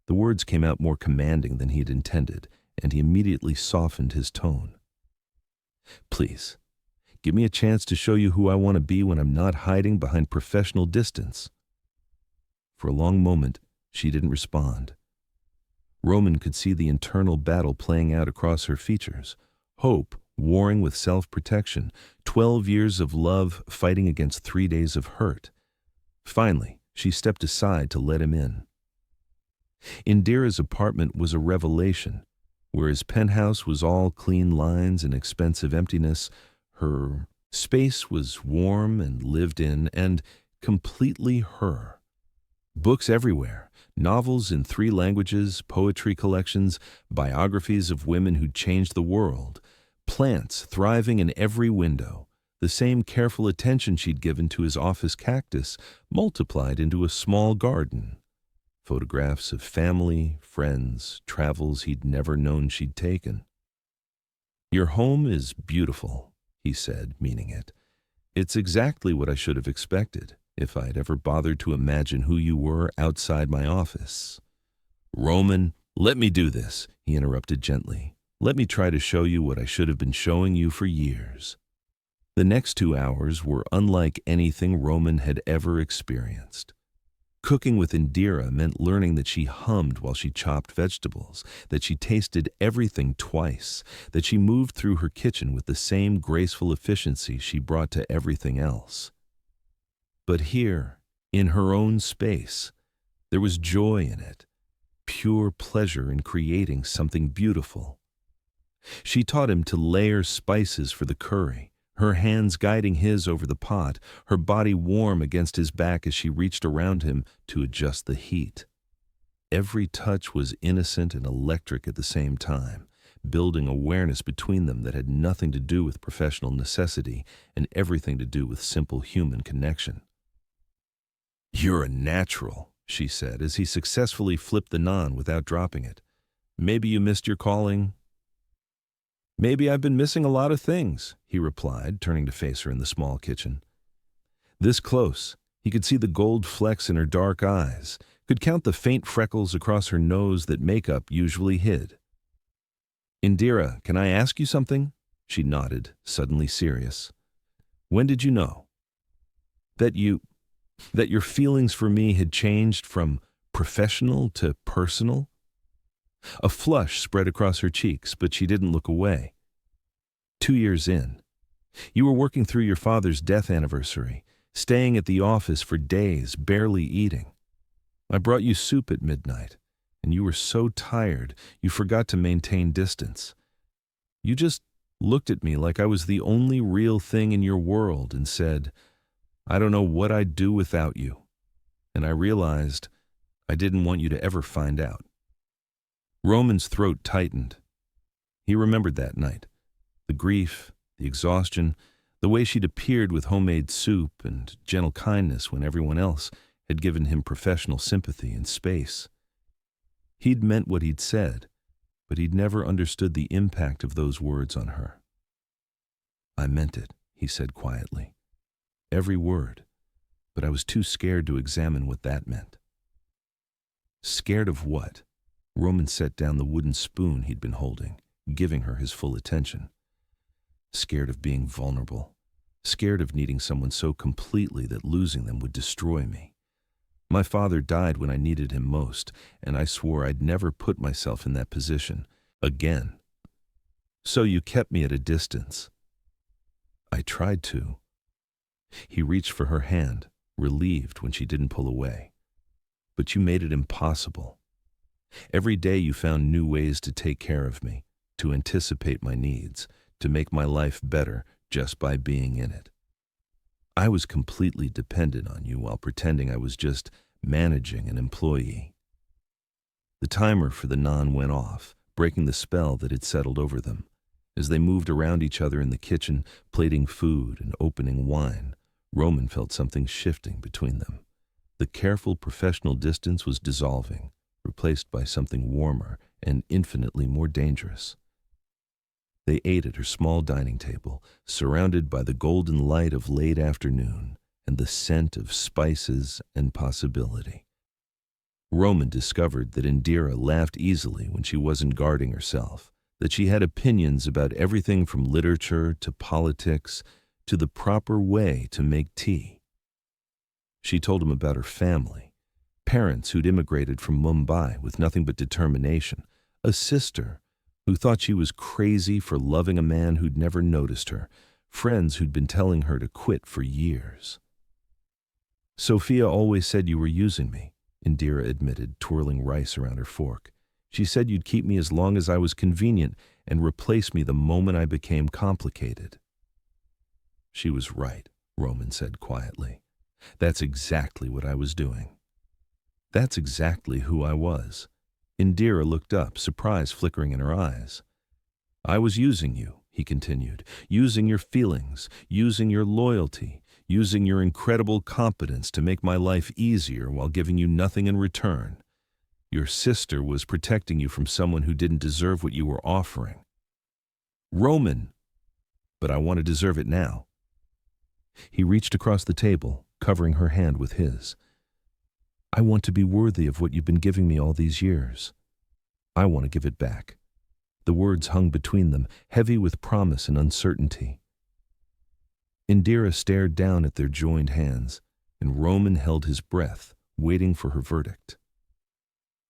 The words came out more commanding than he had intended, and he immediately softened his tone. Please, give me a chance to show you who I want to be when I'm not hiding behind professional distance. For a long moment, she didn't respond. Roman could see the internal battle playing out across her features. Hope warring with self-protection, 12 years of love fighting against 3 days of hurt. Finally, she stepped aside to let him in. Indira's apartment was a revelation. Where his penthouse was all clean lines and expensive emptiness, her space was warm and lived in and completely her. Books everywhere, novels in 3 languages, poetry collections, biographies of women who'd changed the world, plants thriving in every window, the same careful attention she'd given to his office cactus multiplied into a small garden. Photographs of family, friends, travels he'd never known she'd taken. Your home is beautiful, he said, meaning it. It's exactly what I should have expected if I'd ever bothered to imagine who you were outside my office. Roman, let me do this, he interrupted gently. Let me try to show you what I should have been showing you for years. The next 2 hours were unlike anything Roman had ever experienced. Cooking with Indira meant learning that she hummed while she chopped vegetables, that she tasted everything twice, that she moved through her kitchen with the same graceful efficiency she brought to everything else. But here, in her own space, there was joy in it, pure pleasure in creating something beautiful. She taught him to layer spices for the curry, her hands guiding his over the pot, her body warm against his back as she reached around him to adjust the heat. Every touch was innocent and electric at the same time, building awareness between them that had nothing to do with professional necessity and everything to do with simple human connection. You're a natural, she said as he successfully flipped the naan without dropping it. Maybe you missed your calling. Maybe I've been missing a lot of things, he replied, turning to face her in the small kitchen. This close, he could see the gold flecks in her dark eyes, could count the faint freckles across her nose that makeup usually hid. Indira, can I ask you something? She nodded, suddenly serious. When did you know? That your feelings for me had changed from professional to personal? A flush spread across her cheeks, but she didn't look away. 2 years in. You were working through your father's death anniversary, staying at the office for days, barely eating. I brought you soup at midnight, and you were so tired you forgot to maintain distance. You just looked at me like I was the only real thing in your world and said, I don't know what I'd do without you. And I realized I didn't want you to ever find out. Roman's throat tightened. He remembered that night. The grief, the exhaustion, the way she'd appeared with homemade soup and gentle kindness when everyone else had given him professional sympathy and space. He'd meant what he'd said, but he'd never understood the impact of those words on her. I meant it, he said quietly. Every word, but I was too scared to examine what that meant. Scared of what? Roman set down the wooden spoon he'd been holding, giving her his full attention. Scared of being vulnerable. Scared of needing someone so completely that losing them would destroy me. My father died when I needed him most, and I swore I'd never put myself in that position again. So you kept me at a distance. I tried to. He reached for her hand, relieved when she didn't pull away. But you made it impossible. Every day you found new ways to take care of me, to anticipate my needs, to make my life better just by being in it. I was completely dependent on you while pretending I was just managing an employee. The timer for the naan went off, breaking the spell that had settled over them. As they moved around each other in the kitchen, plating food and opening wine, Roman felt something shifting between them. The careful professional distance was dissolving, replaced by something warmer and infinitely more dangerous. They ate at her small dining table, surrounded by the golden light of late afternoon and the scent of spices and possibility. Roman discovered that Indira laughed easily when she wasn't guarding herself, that she had opinions about everything from literature to politics to the proper way to make tea. She told him about her family, parents who'd immigrated from Mumbai with nothing but determination, a sister who thought she was crazy for loving a man who'd never noticed her, friends who'd been telling her to quit for years. Sophia always said you were using me, Indira admitted, twirling rice around her fork. She said you'd keep me as long as I was convenient and replace me the moment I became complicated. She was right, Roman said quietly. That's exactly what I was doing. That's exactly who I was. Indira looked up, surprise flickering in her eyes. I was using you, he continued, using your feelings, using your loyalty, using your incredible competence to make my life easier while giving you nothing in return. Your sister was protecting you from someone who didn't deserve what you were offering. Roman! But I want to deserve it now. He reached across the table, covering her hand with his. I want to be worthy of what you've been giving me all these years. I want to give it back. The words hung between them, heavy with promise and uncertainty. Indira stared down at their joined hands, and Roman held his breath, waiting for her verdict.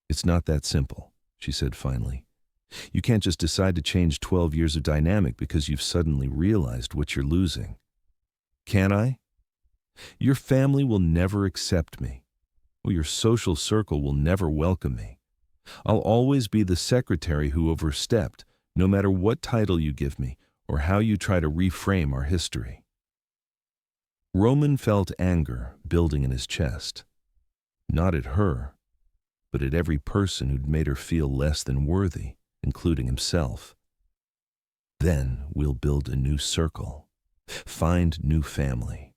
It's not that simple, she said finally. You can't just decide to change 12 years of dynamic because you've suddenly realized what you're losing. Can I? Your family will never accept me. Or your social circle will never welcome me. I'll always be the secretary who overstepped, no matter what title you give me or how you try to reframe our history. Roman felt anger building in his chest. Not at her, but at every person who'd made her feel less than worthy, including himself. Then we'll build a new circle, find new family.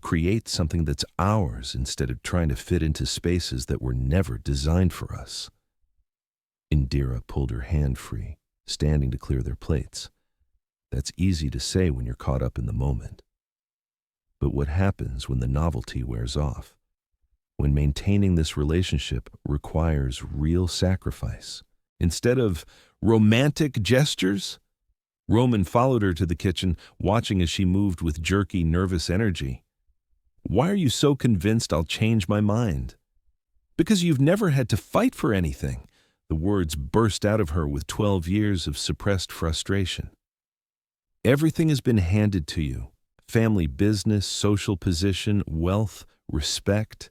Create something that's ours instead of trying to fit into spaces that were never designed for us. Indira pulled her hand free, standing to clear their plates. That's easy to say when you're caught up in the moment. But what happens when the novelty wears off? When maintaining this relationship requires real sacrifice? Instead of romantic gestures? Roman followed her to the kitchen, watching as she moved with jerky, nervous energy. Why are you so convinced I'll change my mind? Because you've never had to fight for anything. The words burst out of her with 12 years of suppressed frustration. Everything has been handed to you. Family business, social position, wealth, respect.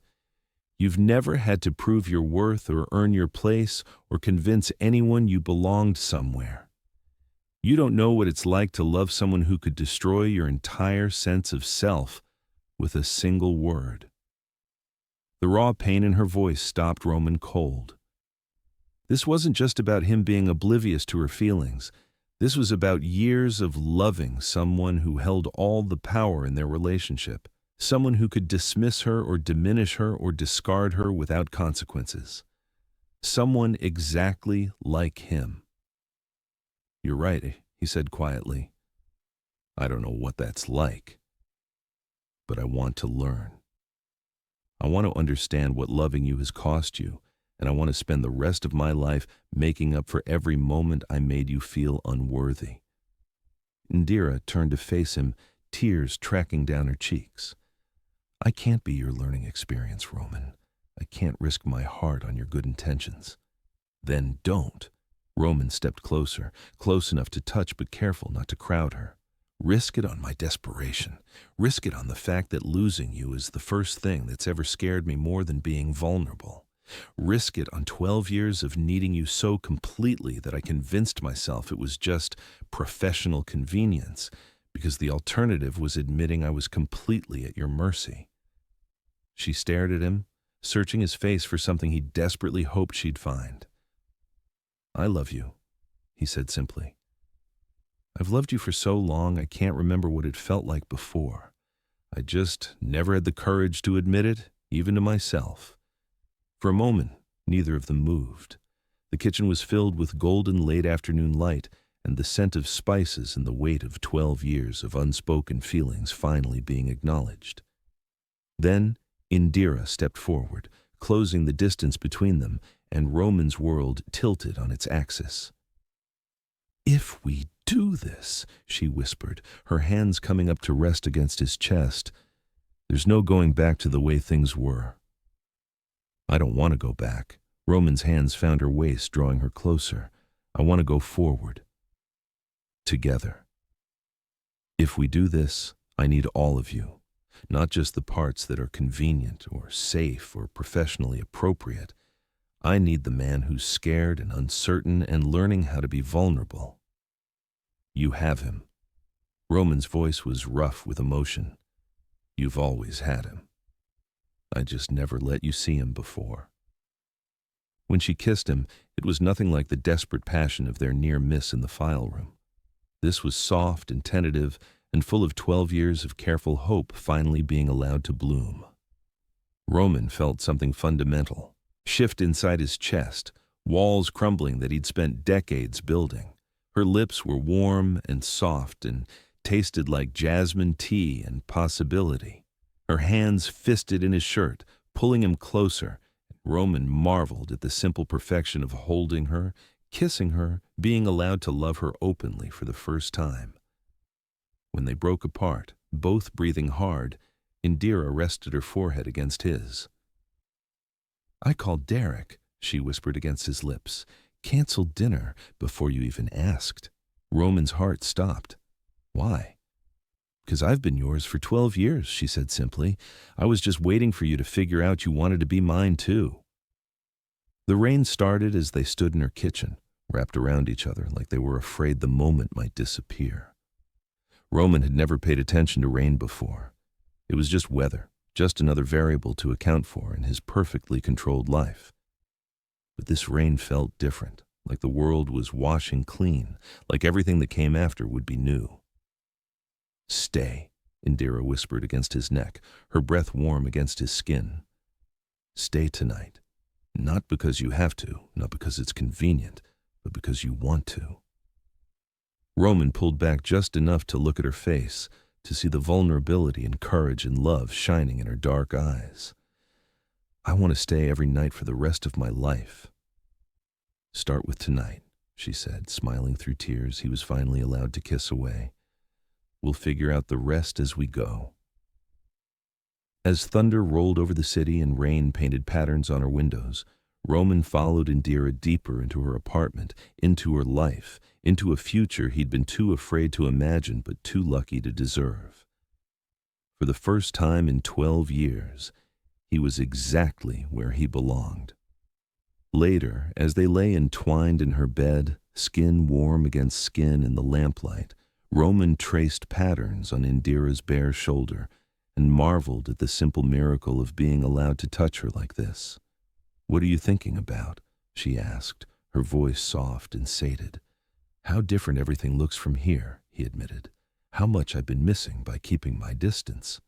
You've never had to prove your worth or earn your place or convince anyone you belonged somewhere. You don't know what it's like to love someone who could destroy your entire sense of self with a single word. The raw pain in her voice stopped Roman cold. This wasn't just about him being oblivious to her feelings. This was about years of loving someone who held all the power in their relationship, someone who could dismiss her or diminish her or discard her without consequences. Someone exactly like him. You're right, he said quietly. I don't know what that's like, but I want to learn. I want to understand what loving you has cost you, and I want to spend the rest of my life making up for every moment I made you feel unworthy. Indira turned to face him, tears tracking down her cheeks. I can't be your learning experience, Roman. I can't risk my heart on your good intentions. Then don't. Roman stepped closer, close enough to touch but careful not to crowd her. Risk it on my desperation. Risk it on the fact that losing you is the first thing that's ever scared me more than being vulnerable. Risk it on 12 years of needing you so completely that I convinced myself it was just professional convenience, because the alternative was admitting I was completely at your mercy. She stared at him, searching his face for something he desperately hoped she'd find. I love you, he said simply. I've loved you for so long I can't remember what it felt like before. I just never had the courage to admit it, even to myself. For a moment, neither of them moved. The kitchen was filled with golden late-afternoon light and the scent of spices and the weight of 12 years of unspoken feelings finally being acknowledged. Then, Indira stepped forward, closing the distance between them, and Roman's world tilted on its axis. If we do this, she whispered, her hands coming up to rest against his chest, there's no going back to the way things were. I don't want to go back. Roman's hands found her waist, drawing her closer. I want to go forward. Together. If we do this, I need all of you, not just the parts that are convenient or safe or professionally appropriate. I need the man who's scared and uncertain and learning how to be vulnerable. You have him. Roman's voice was rough with emotion. You've always had him. I just never let you see him before. When she kissed him, it was nothing like the desperate passion of their near miss in the file room. This was soft and tentative and full of 12 years of careful hope finally being allowed to bloom. Roman felt something fundamental shift inside his chest, walls crumbling that he'd spent decades building. Her lips were warm and soft and tasted like jasmine tea and possibility. Her hands fisted in his shirt, pulling him closer. Roman marveled at the simple perfection of holding her, kissing her, being allowed to love her openly for the first time. When they broke apart, both breathing hard, Indira rested her forehead against his. I called Derek, she whispered against his lips. Canceled dinner before you even asked. Roman's heart stopped. Why? Because I've been yours for 12 years, she said simply. I was just waiting for you to figure out you wanted to be mine too. The rain started as they stood in her kitchen, wrapped around each other like they were afraid the moment might disappear. Roman had never paid attention to rain before. It was just weather, just another variable to account for in his perfectly controlled life. But this rain felt different, like the world was washing clean, like everything that came after would be new. Stay, Indira whispered against his neck, her breath warm against his skin. Stay tonight. Not because you have to, not because it's convenient, but because you want to. Roman pulled back just enough to look at her face, to see the vulnerability and courage and love shining in her dark eyes. I want to stay every night for the rest of my life. Start with tonight, she said, smiling through tears he was finally allowed to kiss away. We'll figure out the rest as we go. As thunder rolled over the city and rain painted patterns on her windows, Roman followed Indira deeper into her apartment, into her life, into a future he'd been too afraid to imagine but too lucky to deserve. For the first time in 12 years, he was exactly where he belonged. Later, as they lay entwined in her bed, skin warm against skin in the lamplight, Roman traced patterns on Indira's bare shoulder and marveled at the simple miracle of being allowed to touch her like this. What are you thinking about? She asked, her voice soft and sated. How different everything looks from here, he admitted. How much I've been missing by keeping my distance.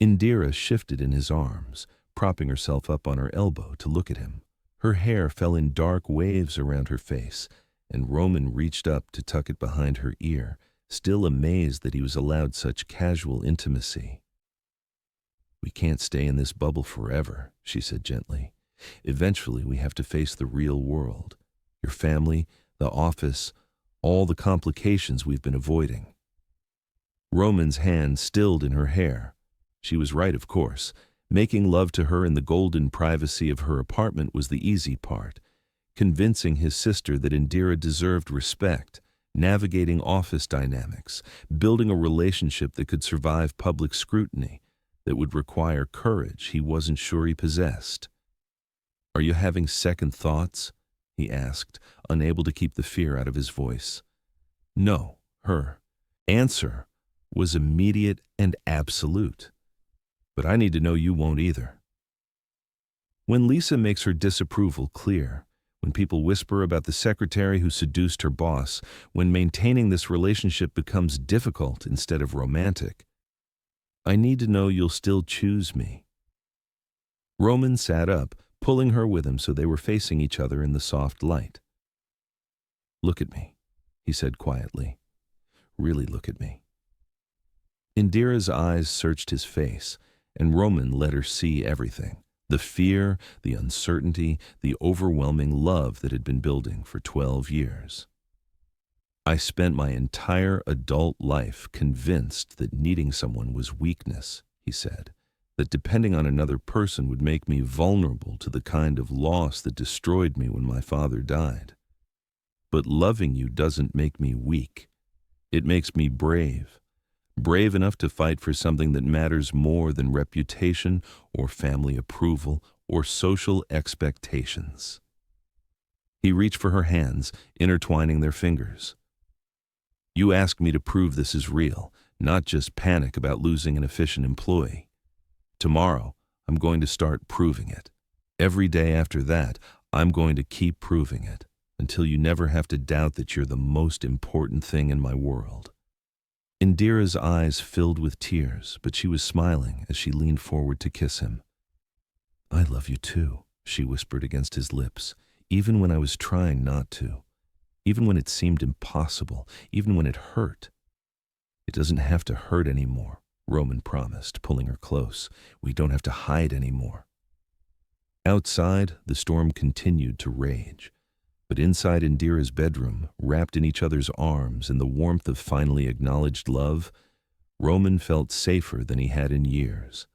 Indira shifted in his arms, propping herself up on her elbow to look at him. Her hair fell in dark waves around her face, and Roman reached up to tuck it behind her ear, still amazed that he was allowed such casual intimacy. "We can't stay in this bubble forever," she said gently. "Eventually we have to face the real world. Your family, the office, all the complications we've been avoiding." Roman's hand stilled in her hair. She was right, of course. Making love to her in the golden privacy of her apartment was the easy part. Convincing his sister that Indira deserved respect, navigating office dynamics, building a relationship that could survive public scrutiny, that would require courage he wasn't sure he possessed. "Are you having second thoughts?" he asked, unable to keep the fear out of his voice. No, her answer was immediate and absolute. "But I need to know you won't either." When Lisa makes her disapproval clear, when people whisper about the secretary who seduced her boss, when maintaining this relationship becomes difficult instead of romantic, "I need to know you'll still choose me." Roman sat up, pulling her with him so they were facing each other in the soft light. "Look at me," he said quietly. "Really look at me." Indira's eyes searched his face, and Roman let her see everything. The fear, the uncertainty, the overwhelming love that had been building for 12 years. "I spent my entire adult life convinced that needing someone was weakness," he said, "that depending on another person would make me vulnerable to the kind of loss that destroyed me when my father died. But loving you doesn't make me weak. It makes me brave. Brave enough to fight for something that matters more than reputation or family approval or social expectations." He reached for her hands, intertwining their fingers. "You asked me to prove this is real, not just panic about losing an efficient employee. Tomorrow, I'm going to start proving it. Every day after that, I'm going to keep proving it, until you never have to doubt that you're the most important thing in my world." Indira's eyes filled with tears, but she was smiling as she leaned forward to kiss him. "I love you too," she whispered against his lips, "even when I was trying not to, even when it seemed impossible, even when it hurt." "It doesn't have to hurt anymore," Roman promised, pulling her close. "We don't have to hide anymore." Outside, the storm continued to rage. But inside Indira's bedroom, wrapped in each other's arms in the warmth of finally acknowledged love, Roman felt safer than he had in years.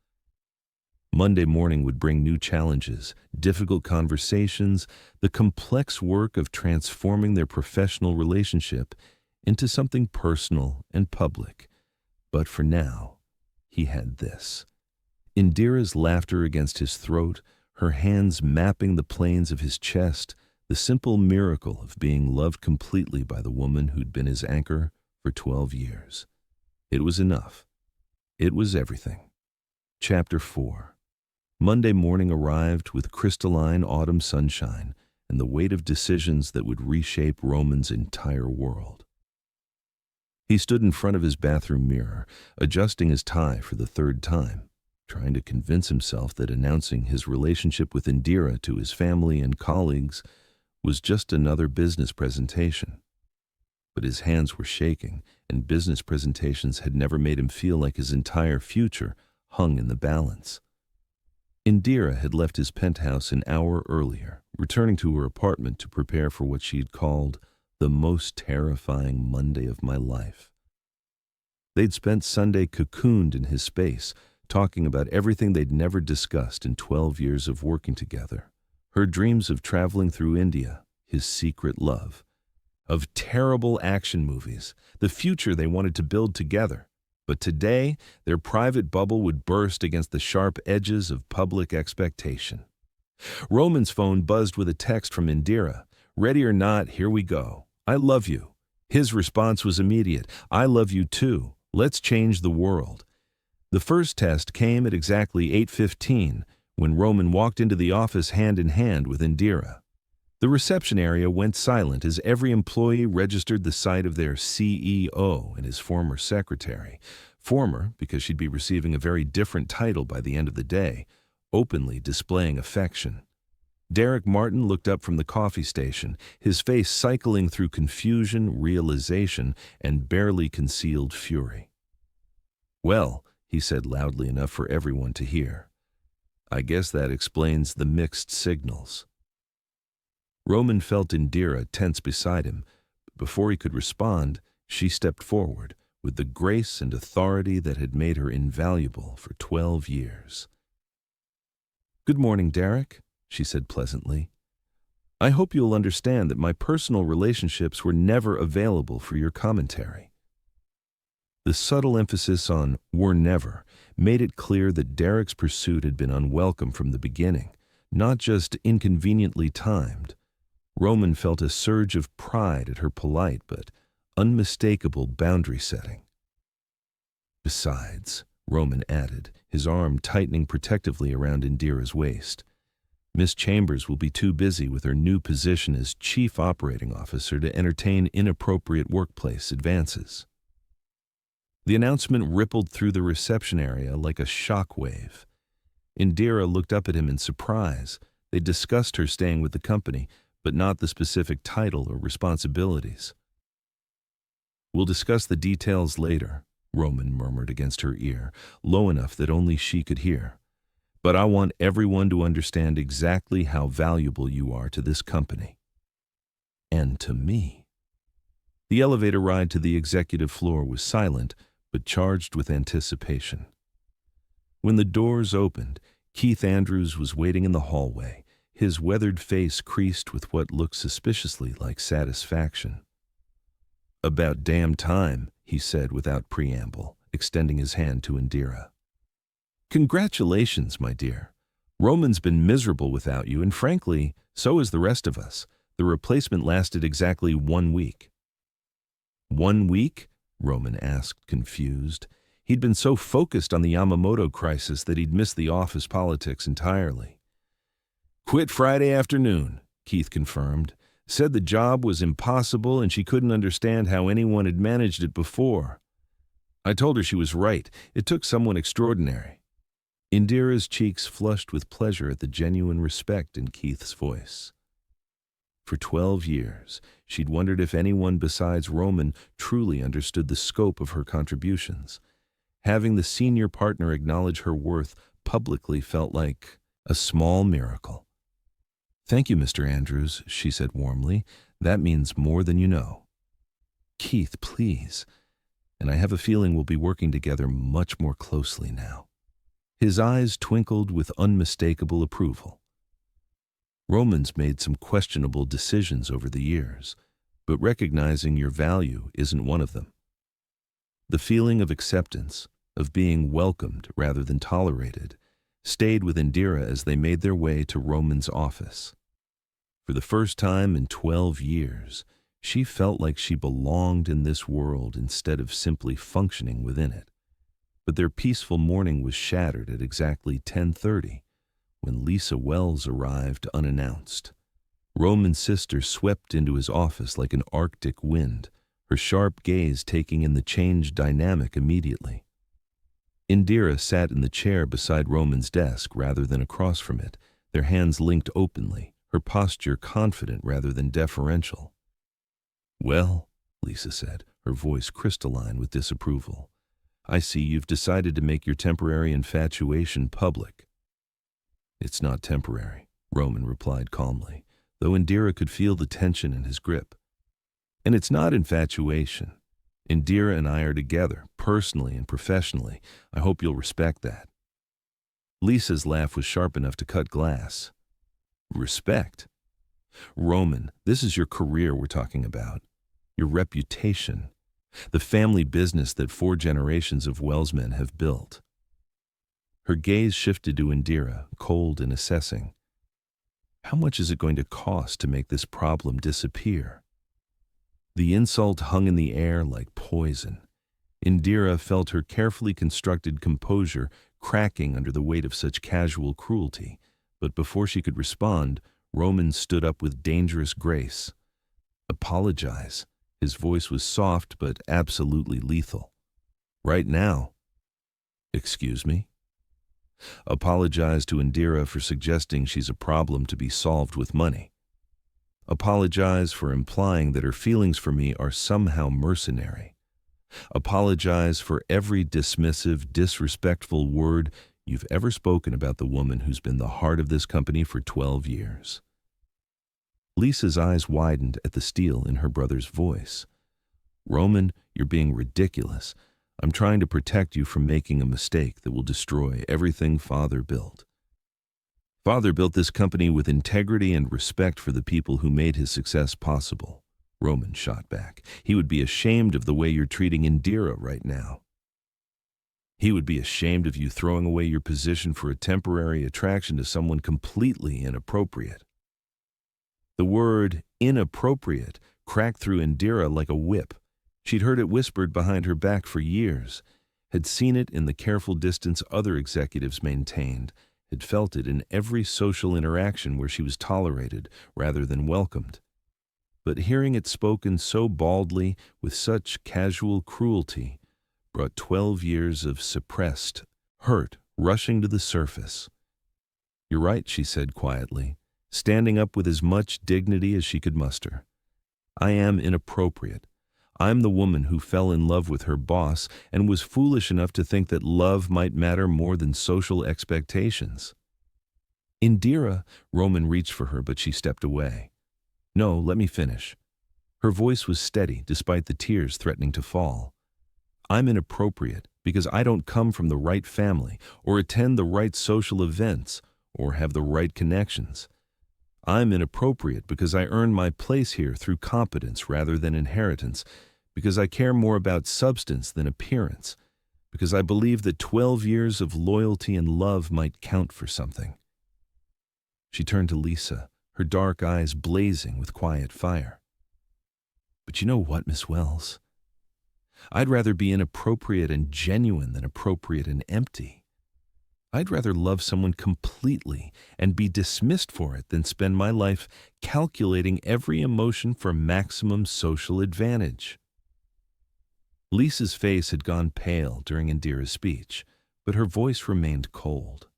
Monday morning would bring new challenges, difficult conversations, the complex work of transforming their professional relationship into something personal and public. But for now, he had this. Indira's laughter against his throat, her hands mapping the planes of his chest, the simple miracle of being loved completely by the woman who'd been his anchor for 12 years. It was enough. It was everything. Chapter 4. Monday morning arrived with crystalline autumn sunshine and the weight of decisions that would reshape Roman's entire world. He stood in front of his bathroom mirror, adjusting his tie for the third time, trying to convince himself that announcing his relationship with Indira to his family and colleagues was just another business presentation. But his hands were shaking, and business presentations had never made him feel like his entire future hung in the balance. Indira had left his penthouse an hour earlier, returning to her apartment to prepare for what she had called the most terrifying Monday of my life. They'd spent Sunday cocooned in his space, talking about everything they'd never discussed in 12 years of working together. Her dreams of traveling through India, his secret love, of terrible action movies, the future they wanted to build together. But today, their private bubble would burst against the sharp edges of public expectation. Roman's phone buzzed with a text from Indira. "Ready or not, here we go. I love you." His response was immediate. "I love you too. Let's change the world." The first test came at exactly 8:15, when Roman walked into the office hand in hand with Indira. The reception area went silent as every employee registered the sight of their CEO and his former secretary. Former, because she'd be receiving a very different title by the end of the day, openly displaying affection. Derek Martin looked up from the coffee station, his face cycling through confusion, realization, and barely concealed fury. "Well," he said loudly enough for everyone to hear, "I guess that explains the mixed signals." Roman felt Indira tense beside him. Before he could respond, she stepped forward, with the grace and authority that had made her invaluable for 12 years. "Good morning, Derek," she said pleasantly. "I hope you'll understand that my personal relationships were never available for your commentary." The subtle emphasis on "were never" made it clear that Derek's pursuit had been unwelcome from the beginning, not just inconveniently timed. Roman felt a surge of pride at her polite but unmistakable boundary setting. "Besides," Roman added, his arm tightening protectively around Indira's waist, "Miss Chambers will be too busy with her new position as Chief Operating Officer to entertain inappropriate workplace advances." The announcement rippled through the reception area like a shock wave. Indira looked up at him in surprise. They discussed her staying with the company, but not the specific title or responsibilities. "We'll discuss the details later," Roman murmured against her ear, low enough that only she could hear. "But I want everyone to understand exactly how valuable you are to this company. And to me." The elevator ride to the executive floor was silent, but charged with anticipation. When the doors opened, Keith Andrews was waiting in the hallway, his weathered face creased with what looked suspiciously like satisfaction. "About damn time," he said without preamble, extending his hand to Indira. "Congratulations, my dear. Roman's been miserable without you, and frankly, so is the rest of us. The replacement lasted exactly 1 week." "1 week?" Roman asked, confused. He'd been so focused on the Yamamoto crisis that he'd missed the office politics entirely. "Quit Friday afternoon," Keith confirmed. "Said the job was impossible and she couldn't understand how anyone had managed it before. I told her she was right. It took someone extraordinary." Indira's cheeks flushed with pleasure at the genuine respect in Keith's voice. For 12 years, she'd wondered if anyone besides Roman truly understood the scope of her contributions. Having the senior partner acknowledge her worth publicly felt like a small miracle. "Thank you, Mr. Andrews," she said warmly. "That means more than you know." "Keith, please. And I have a feeling we'll be working together much more closely now." His eyes twinkled with unmistakable approval. "Roman's made some questionable decisions over the years, but recognizing your value isn't one of them." The feeling of acceptance, of being welcomed rather than tolerated, stayed with Indira as they made their way to Roman's office. For the first time in 12 years, she felt like she belonged in this world instead of simply functioning within it. But their peaceful morning was shattered at exactly 10:30, when Lisa Wells arrived unannounced. Roman's sister swept into his office like an Arctic wind, her sharp gaze taking in the changed dynamic immediately. Indira sat in the chair beside Roman's desk rather than across from it, their hands linked openly, her posture confident rather than deferential. "Well," Lisa said, her voice crystalline with disapproval, "I see you've decided to make your temporary infatuation public." "It's not temporary," Roman replied calmly, though Indira could feel the tension in his grip. "And it's not infatuation. Indira and I are together, personally and professionally. I hope you'll respect that." Lisa's laugh was sharp enough to cut glass. "Respect? Roman, this is your career we're talking about. Your reputation. The family business that 4 generations of Wellsmen have built." Her gaze shifted to Indira, cold and assessing. "How much is it going to cost to make this problem disappear?" The insult hung in the air like poison. Indira felt her carefully constructed composure cracking under the weight of such casual cruelty, but before she could respond, Roman stood up with dangerous grace. "Apologize." His voice was soft but absolutely lethal. "Right now." "Excuse me?" Apologize to Indira for suggesting she's a problem to be solved with money. Apologize for implying that her feelings for me are somehow mercenary. Apologize for every dismissive, disrespectful word you've ever spoken about the woman who's been the heart of this company for 12 years. Lisa's eyes widened at the steel in her brother's voice. Roman, you're being ridiculous. I'm trying to protect you from making a mistake that will destroy everything Father built. Father built this company with integrity and respect for the people who made his success possible. Roman shot back. He would be ashamed of the way you're treating Indira right now. He would be ashamed of you throwing away your position for a temporary attraction to someone completely inappropriate. The word inappropriate cracked through Indira like a whip. She'd heard it whispered behind her back for years, had seen it in the careful distance other executives maintained, had felt it in every social interaction where she was tolerated rather than welcomed. But hearing it spoken so baldly, with such casual cruelty, brought 12 years of suppressed hurt rushing to the surface. You're right, she said quietly, standing up with as much dignity as she could muster. I am inappropriate. I'm the woman who fell in love with her boss and was foolish enough to think that love might matter more than social expectations. Indira, Roman reached for her, but she stepped away. No, let me finish. Her voice was steady, despite the tears threatening to fall. I'm inappropriate because I don't come from the right family, or attend the right social events, or have the right connections. I'm inappropriate because I earned my place here through competence rather than inheritance, because I care more about substance than appearance, because I believe that 12 years of loyalty and love might count for something. She turned to Lisa, her dark eyes blazing with quiet fire. But you know what, Miss Wells? I'd rather be inappropriate and genuine than appropriate and empty. I'd rather love someone completely and be dismissed for it than spend my life calculating every emotion for maximum social advantage. Lisa's face had gone pale during Indira's speech, but her voice remained cold.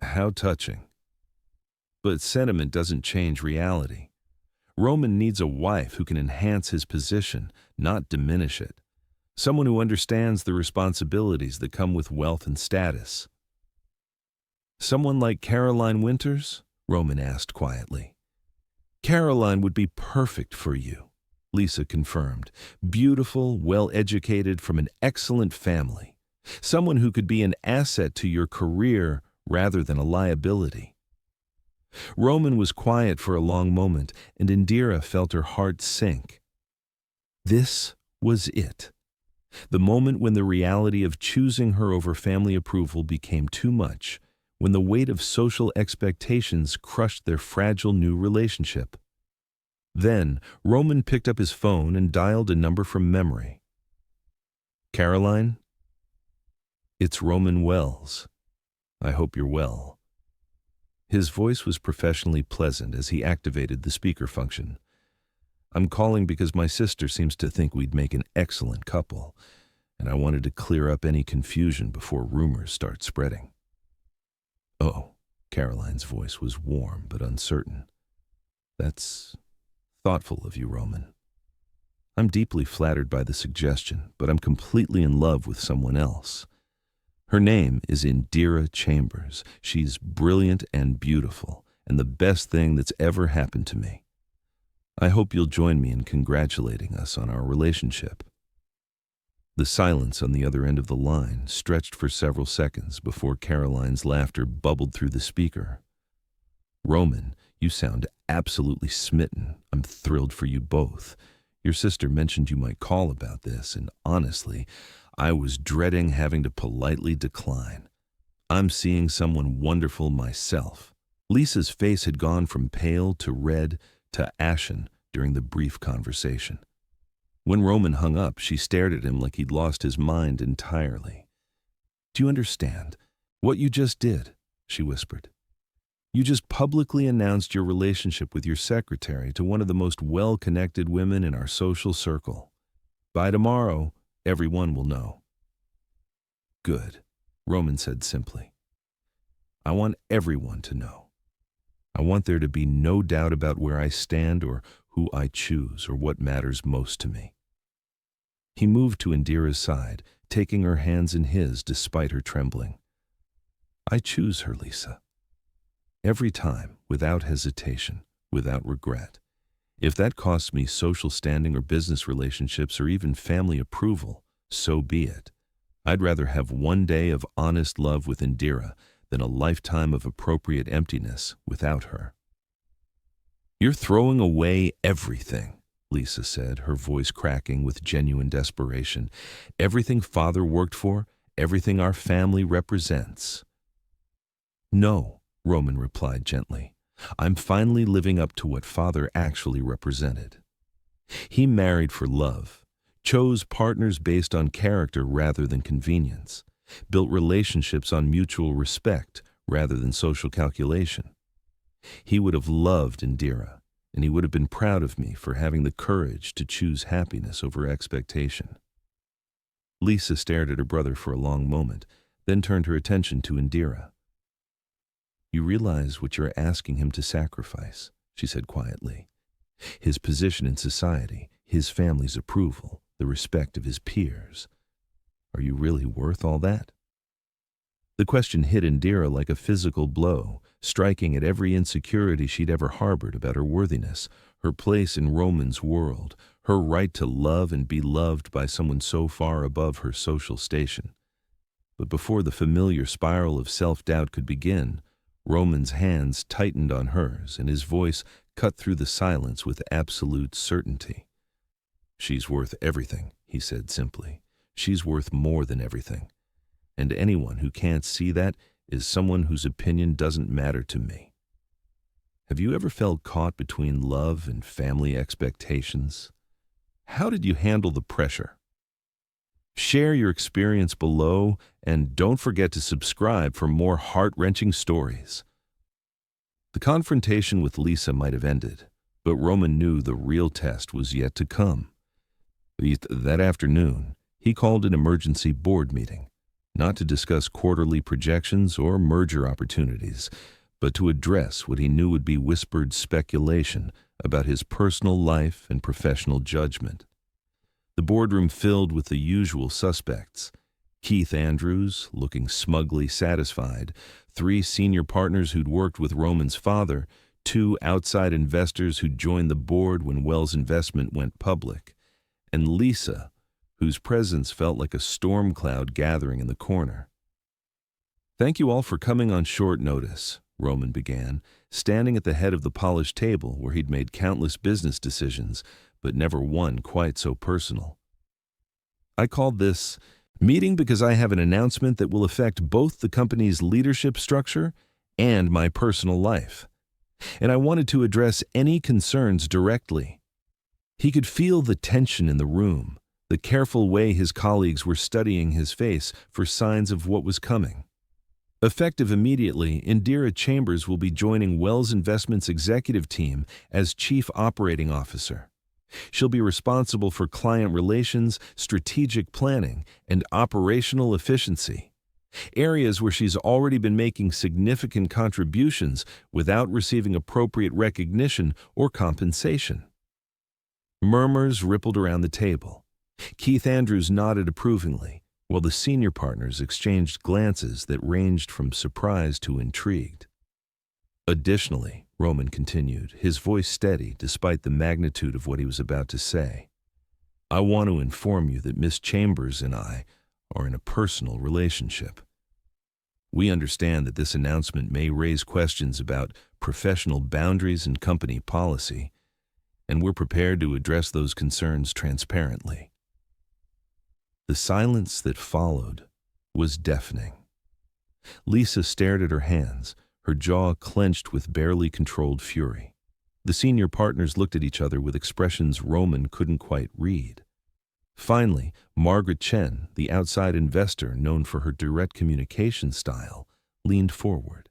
How touching. But sentiment doesn't change reality. Roman needs a wife who can enhance his position, not diminish it. Someone who understands the responsibilities that come with wealth and status. Someone like Caroline Winters? Roman asked quietly. Caroline would be perfect for you, Lisa confirmed. Beautiful, well-educated, from an excellent family. Someone who could be an asset to your career rather than a liability. Roman was quiet for a long moment, and Indira felt her heart sink. This was it. The moment when the reality of choosing her over family approval became too much, when the weight of social expectations crushed their fragile new relationship. Then, Roman picked up his phone and dialed a number from memory. Caroline? It's Roman Wells. I hope you're well. His voice was professionally pleasant as he activated the speaker function. I'm calling because my sister seems to think we'd make an excellent couple, and I wanted to clear up any confusion before rumors start spreading. Oh, Caroline's voice was warm but uncertain. That's thoughtful of you, Roman. I'm deeply flattered by the suggestion, but I'm completely in love with someone else. Her name is Indira Chambers. She's brilliant and beautiful, and the best thing that's ever happened to me. I hope you'll join me in congratulating us on our relationship. The silence on the other end of the line stretched for several seconds before Caroline's laughter bubbled through the speaker. Roman, you sound absolutely smitten. I'm thrilled for you both. Your sister mentioned you might call about this, and honestly, I was dreading having to politely decline. I'm seeing someone wonderful myself. Lisa's face had gone from pale to red to ashen during the brief conversation. When Roman hung up, she stared at him like he'd lost his mind entirely. Do you understand what you just did? She whispered. You just publicly announced your relationship with your secretary to one of the most well-connected women in our social circle. By tomorrow, everyone will know. Good. Roman said simply. I want everyone to know. I want there to be no doubt about where I stand or who I choose or what matters most to me. He moved to Indira's side, taking her hands in his despite her trembling. I choose her, Lisa. Every time, without hesitation, without regret. If that costs me social standing or business relationships or even family approval, so be it. I'd rather have one day of honest love with Indira than a lifetime of appropriate emptiness without her. You're throwing away everything, Lisa said, her voice cracking with genuine desperation. Everything Father worked for, everything our family represents. No, Roman replied gently. I'm finally living up to what Father actually represented. He married for love, chose partners based on character rather than convenience, built relationships on mutual respect rather than social calculation. He would have loved Indira, and he would have been proud of me for having the courage to choose happiness over expectation. Lisa stared at her brother for a long moment, then turned her attention to Indira. You realize what you're asking him to sacrifice, she said quietly. His position in society, his family's approval, the respect of his peers. Are you really worth all that? The question hit Indira like a physical blow, striking at every insecurity she'd ever harbored about her worthiness, her place in Roman's world, her right to love and be loved by someone so far above her social station. But before the familiar spiral of self-doubt could begin, Roman's hands tightened on hers, and his voice cut through the silence with absolute certainty. She's worth everything, he said simply. She's worth more than everything. And anyone who can't see that is someone whose opinion doesn't matter to me. Have you ever felt caught between love and family expectations? How did you handle the pressure? Share your experience below, and don't forget to subscribe for more heart-wrenching stories. The confrontation with Lisa might have ended, but Roman knew the real test was yet to come. That afternoon, he called an emergency board meeting, not to discuss quarterly projections or merger opportunities, but to address what he knew would be whispered speculation about his personal life and professional judgment. The boardroom filled with the usual suspects. Keith Andrews, looking smugly satisfied, 3 senior partners who'd worked with Roman's father, 2 outside investors who'd joined the board when Wells' investment went public, and Lisa, whose presence felt like a storm cloud gathering in the corner. Thank you all for coming on short notice, Roman began, standing at the head of the polished table where he'd made countless business decisions, but never one quite so personal. I called this meeting because I have an announcement that will affect both the company's leadership structure and my personal life. And I wanted to address any concerns directly. He could feel the tension in the room, the careful way his colleagues were studying his face for signs of what was coming. Effective immediately, Indira Chambers will be joining Wells Investments' executive team as Chief Operating Officer. She'll be responsible for client relations, strategic planning, and operational efficiency, areas where she's already been making significant contributions without receiving appropriate recognition or compensation. Murmurs rippled around the table. Keith Andrews nodded approvingly, while the senior partners exchanged glances that ranged from surprise to intrigued. Additionally, Roman continued, his voice steady despite the magnitude of what he was about to say, I want to inform you that Miss Chambers and I are in a personal relationship. We understand that this announcement may raise questions about professional boundaries and company policy, and we're prepared to address those concerns transparently. The silence that followed was deafening. Lisa stared at her hands, her jaw clenched with barely controlled fury. The senior partners looked at each other with expressions Roman couldn't quite read. Finally, Margaret Chen, the outside investor known for her direct communication style, leaned forward.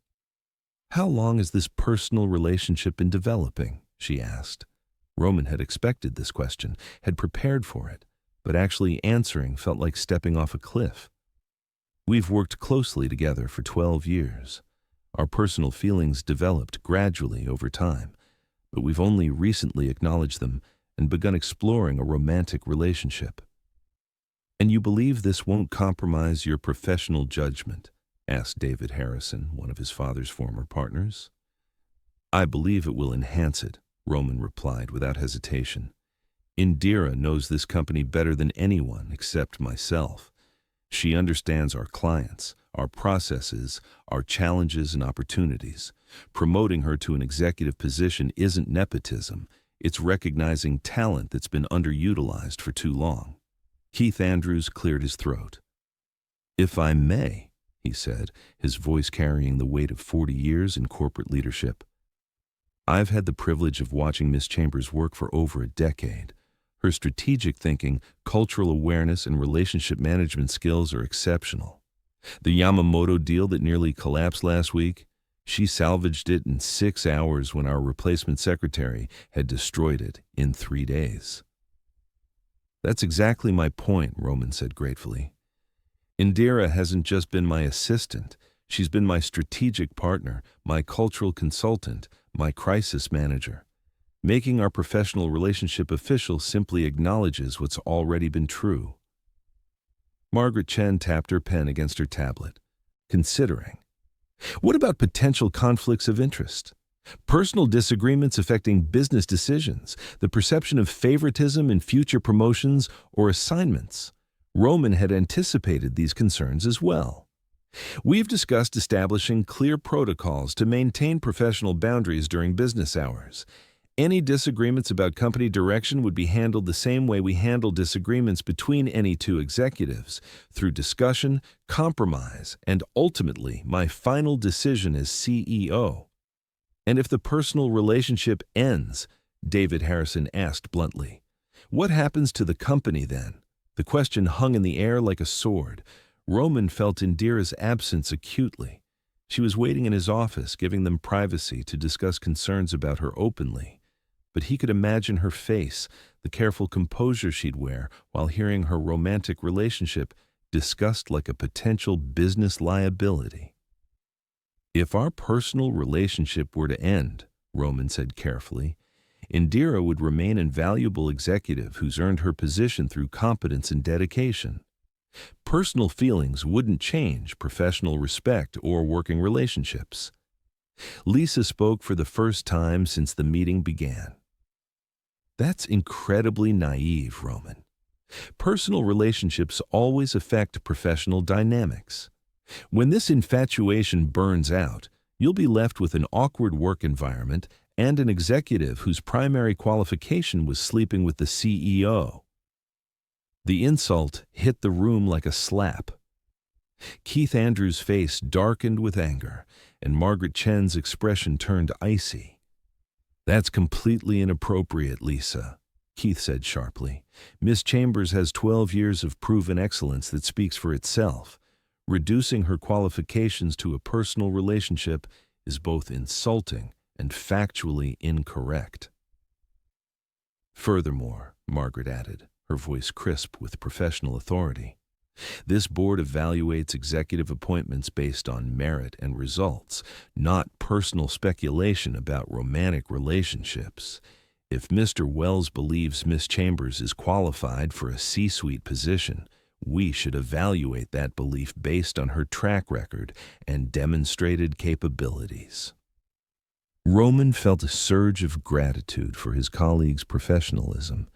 How long has this personal relationship been developing? She asked. Roman had expected this question, had prepared for it, but actually answering felt like stepping off a cliff. We've worked closely together for 12 years. Our personal feelings developed gradually over time, but we've only recently acknowledged them and begun exploring a romantic relationship. And you believe this won't compromise your professional judgment? Asked David Harrison, one of his father's former partners. I believe it will enhance it, Roman replied without hesitation. Indira knows this company better than anyone except myself. She understands our clients, our processes, our challenges and opportunities. Promoting her to an executive position isn't nepotism. It's recognizing talent that's been underutilized for too long. Keith Andrews cleared his throat. If I may, he said, his voice carrying the weight of 40 years in corporate leadership. I've had the privilege of watching Miss Chambers work for over a decade. Her strategic thinking, cultural awareness, and relationship management skills are exceptional. The Yamamoto deal that nearly collapsed last week, she salvaged it in 6 hours when our replacement secretary had destroyed it in 3 days. That's exactly my point, Roman said gratefully. Indira hasn't just been my assistant. She's been my strategic partner, my cultural consultant, my crisis manager. Making our professional relationship official simply acknowledges what's already been true. Margaret Chen tapped her pen against her tablet, considering. What about potential conflicts of interest? Personal disagreements affecting business decisions, the perception of favoritism in future promotions or assignments. Roman had anticipated these concerns as well. We've discussed establishing clear protocols to maintain professional boundaries during business hours. Any disagreements about company direction would be handled the same way we handle disagreements between any two executives, through discussion, compromise, and ultimately my final decision as CEO. And if the personal relationship ends, David Harrison asked bluntly, what happens to the company then? The question hung in the air like a sword. Roman felt Indira's absence acutely. She was waiting in his office, giving them privacy to discuss concerns about her openly. But he could imagine her face, the careful composure she'd wear while hearing her romantic relationship discussed like a potential business liability. If our personal relationship were to end, Roman said carefully, Indira would remain an valuable executive who's earned her position through competence and dedication. Personal feelings wouldn't change professional respect or working relationships. Lisa spoke for the first time since the meeting began. That's incredibly naive, Roman. Personal relationships always affect professional dynamics. When this infatuation burns out, you'll be left with an awkward work environment and an executive whose primary qualification was sleeping with the CEO. The insult hit the room like a slap. Keith Andrews' face darkened with anger, and Margaret Chen's expression turned icy. That's completely inappropriate, Lisa, Keith said sharply. Miss Chambers has 12 years of proven excellence that speaks for itself. Reducing her qualifications to a personal relationship is both insulting and factually incorrect. Furthermore, Margaret added, her voice crisp with professional authority, this board evaluates executive appointments based on merit and results, not personal speculation about romantic relationships. If Mr. Wells believes Miss Chambers is qualified for a C-suite position, we should evaluate that belief based on her track record and demonstrated capabilities. Roman felt a surge of gratitude for his colleagues' professionalism.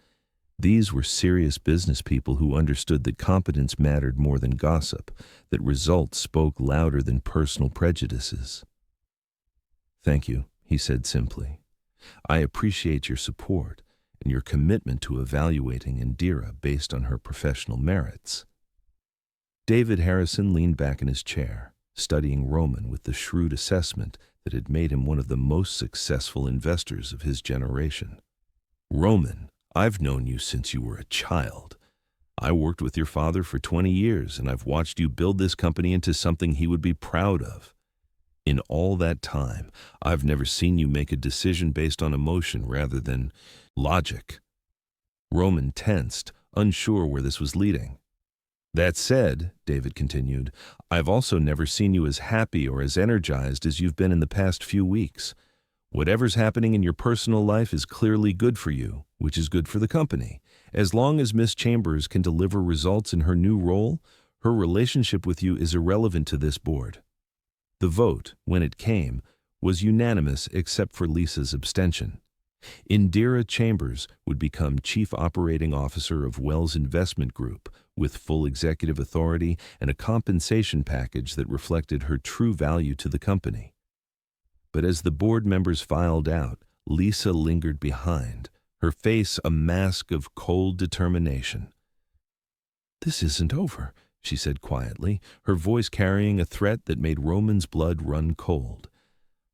These were serious business people who understood that competence mattered more than gossip, that results spoke louder than personal prejudices. Thank you, he said simply. I appreciate your support and your commitment to evaluating Indira based on her professional merits. David Harrison leaned back in his chair, studying Roman with the shrewd assessment that had made him one of the most successful investors of his generation. Roman, I've known you since you were a child. I worked with your father for 20 years, and I've watched you build this company into something he would be proud of. In all that time, I've never seen you make a decision based on emotion rather than logic. Roman tensed, unsure where this was leading. That said, David continued, I've also never seen you as happy or as energized as you've been in the past few weeks. Whatever's happening in your personal life is clearly good for you, which is good for the company. As long as Miss Chambers can deliver results in her new role, her relationship with you is irrelevant to this board. The vote, when it came, was unanimous except for Lisa's abstention. Indira Chambers would become Chief Operating Officer of Wells Investment Group with full executive authority and a compensation package that reflected her true value to the company. But as the board members filed out, Lisa lingered behind, her face a mask of cold determination. "This isn't over," she said quietly, her voice carrying a threat that made Roman's blood run cold.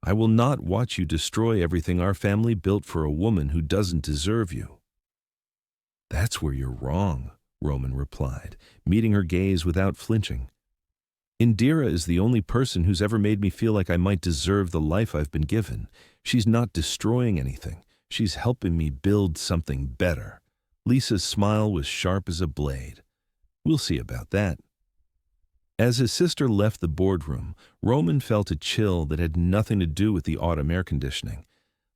"I will not watch you destroy everything our family built for a woman who doesn't deserve you." "That's where you're wrong," Roman replied, meeting her gaze without flinching. "Indira is the only person who's ever made me feel like I might deserve the life I've been given. She's not destroying anything. She's helping me build something better." Lisa's smile was sharp as a blade. "We'll see about that." As his sister left the boardroom, Roman felt a chill that had nothing to do with the autumn air conditioning.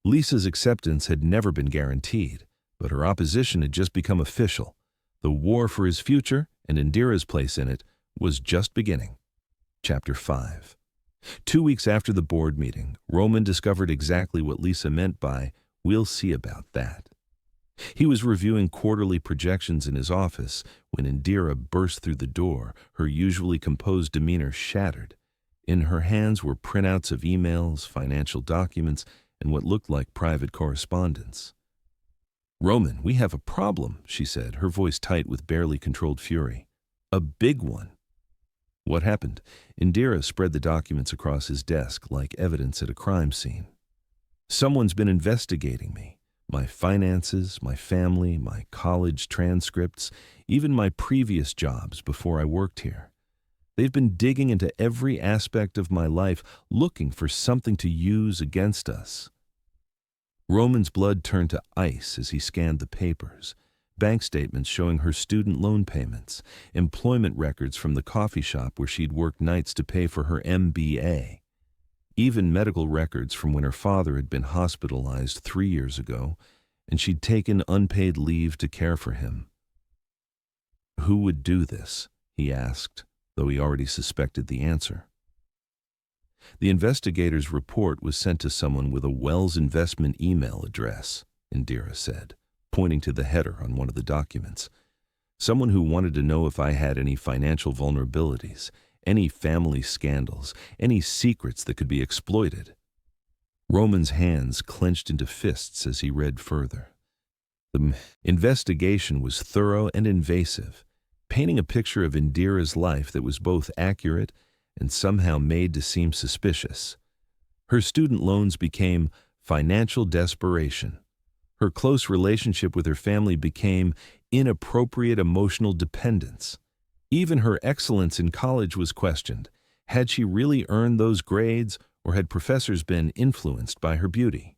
Lisa's acceptance had never been guaranteed, but her opposition had just become official. The war for his future, and Indira's place in it, was just beginning. Chapter 5. 2 weeks after the board meeting, Roman discovered exactly what Lisa meant by, "We'll see about that." He was reviewing quarterly projections in his office when Indira burst through the door, her usually composed demeanor shattered. In her hands were printouts of emails, financial documents, and what looked like private correspondence. "Roman, we have a problem," she said, her voice tight with barely controlled fury. "A big one." "What happened?" Indira spread the documents across his desk like evidence at a crime scene. "Someone's been investigating me. My finances, my family, my college transcripts, even my previous jobs before I worked here. They've been digging into every aspect of my life, looking for something to use against us." Roman's blood turned to ice as he scanned the papers. Bank statements showing her student loan payments, employment records from the coffee shop where she'd worked nights to pay for her MBA, even medical records from when her father had been hospitalized 3 years ago, and she'd taken unpaid leave to care for him. "Who would do this?" he asked, though he already suspected the answer. "The investigator's report was sent to someone with a Wells Investment email address," Indira said, pointing to the header on one of the documents. "Someone who wanted to know if I had any financial vulnerabilities, any family scandals, any secrets that could be exploited." Roman's hands clenched into fists as he read further. The investigation was thorough and invasive, painting a picture of Indira's life that was both accurate and somehow made to seem suspicious. Her student loans became financial desperation. Her close relationship with her family became inappropriate emotional dependence. Even her excellence in college was questioned. Had she really earned those grades, or had professors been influenced by her beauty?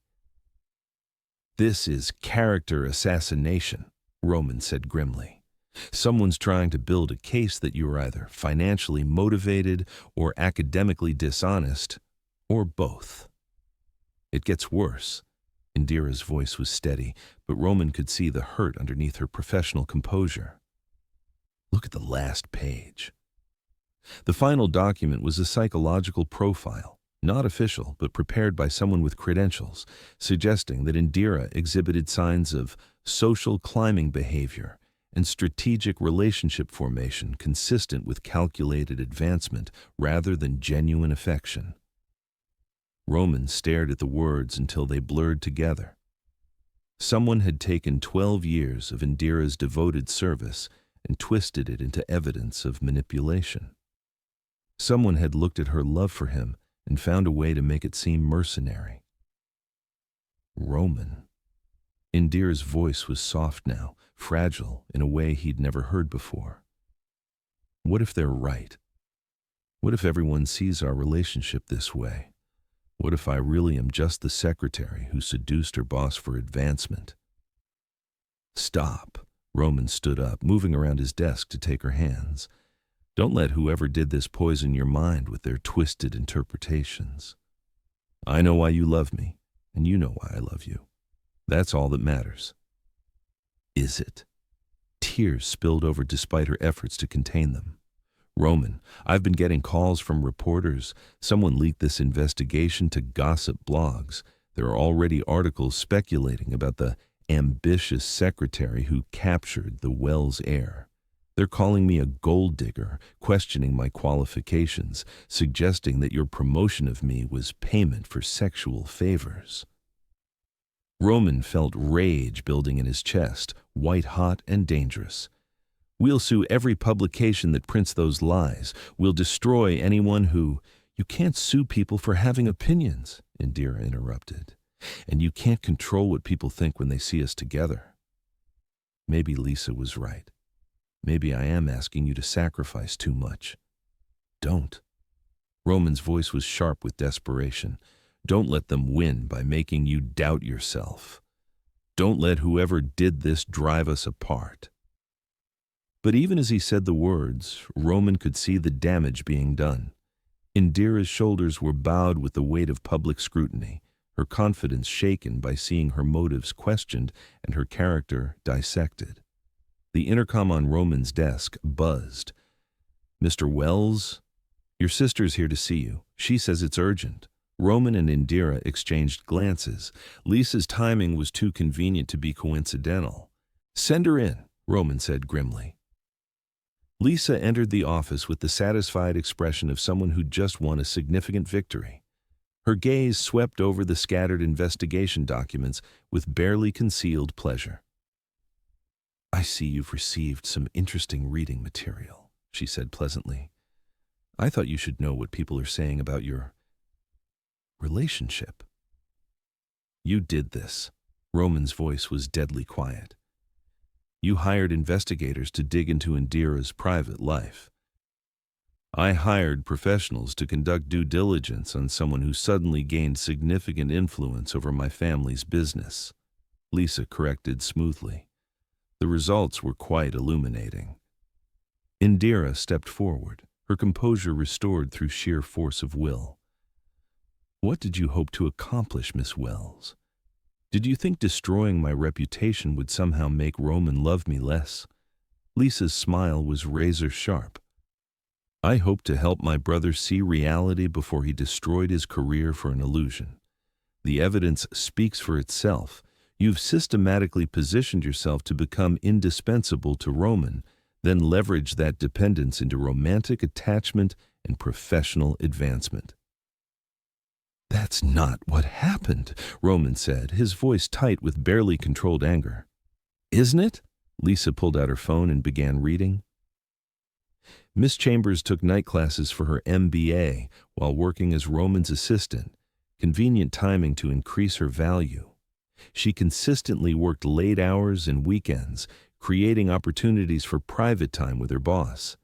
"This is character assassination," Roman said grimly. "Someone's trying to build a case that you are either financially motivated or academically dishonest, or both." "It gets worse." Indira's voice was steady, but Roman could see the hurt underneath her professional composure. "Look at the last page." The final document was a psychological profile, not official, but prepared by someone with credentials, suggesting that Indira exhibited signs of social climbing behavior and strategic relationship formation consistent with calculated advancement rather than genuine affection. Roman stared at the words until they blurred together. Someone had taken 12 years of Indira's devoted service and twisted it into evidence of manipulation. Someone had looked at her love for him and found a way to make it seem mercenary. Roman. Indira's voice was soft now, fragile in a way he'd never heard before. "What if they're right? What if everyone sees our relationship this way? What if I really am just the secretary who seduced her boss for advancement?" "Stop," Roman stood up, moving around his desk to take her hands. Don't let whoever did this poison your mind with their twisted interpretations. I know why you love me, and you know why I love you. That's all that matters. Is it? Tears spilled over despite her efforts to contain them. Roman, I've been getting calls from reporters. Someone leaked this investigation to gossip blogs. There are already articles speculating about the ambitious secretary who captured the Wells heir. They're calling me a gold digger, questioning my qualifications, suggesting that your promotion of me was payment for sexual favors. Roman felt rage building in his chest, white-hot and dangerous. We'll sue every publication that prints those lies. We'll destroy anyone who... You can't sue people for having opinions, Indira interrupted. And you can't control what people think when they see us together. Maybe Lisa was right. Maybe I am asking you to sacrifice too much. Don't. Roman's voice was sharp with desperation. Don't let them win by making you doubt yourself. Don't let whoever did this drive us apart. But even as he said the words, Roman could see the damage being done. Indira's shoulders were bowed with the weight of public scrutiny, her confidence shaken by seeing her motives questioned and her character dissected. The intercom on Roman's desk buzzed. Mr. Wells, your sister's here to see you. She says it's urgent. Roman and Indira exchanged glances. Lisa's timing was too convenient to be coincidental. Send her in, Roman said grimly. Lisa entered the office with the satisfied expression of someone who'd just won a significant victory. Her gaze swept over the scattered investigation documents with barely concealed pleasure. I see you've received some interesting reading material, she said pleasantly. I thought you should know what people are saying about your relationship. You did this. Roman's voice was deadly quiet. You hired investigators to dig into Indira's private life. I hired professionals to conduct due diligence on someone who suddenly gained significant influence over my family's business. Lisa corrected smoothly. The results were quite illuminating. Indira stepped forward, her composure restored through sheer force of will. What did you hope to accomplish, Miss Wells? Did you think destroying my reputation would somehow make Roman love me less? Lisa's smile was razor sharp. I hoped to help my brother see reality before he destroyed his career for an illusion. The evidence speaks for itself. You've systematically positioned yourself to become indispensable to Roman, then leverage that dependence into romantic attachment and professional advancement. That's not what happened, Roman said, his voice tight with barely controlled anger. Isn't it? Lisa pulled out her phone and began reading. Miss Chambers took night classes for her MBA while working as Roman's assistant, convenient timing to increase her value. She consistently worked late hours and weekends, creating opportunities for private time with her boss.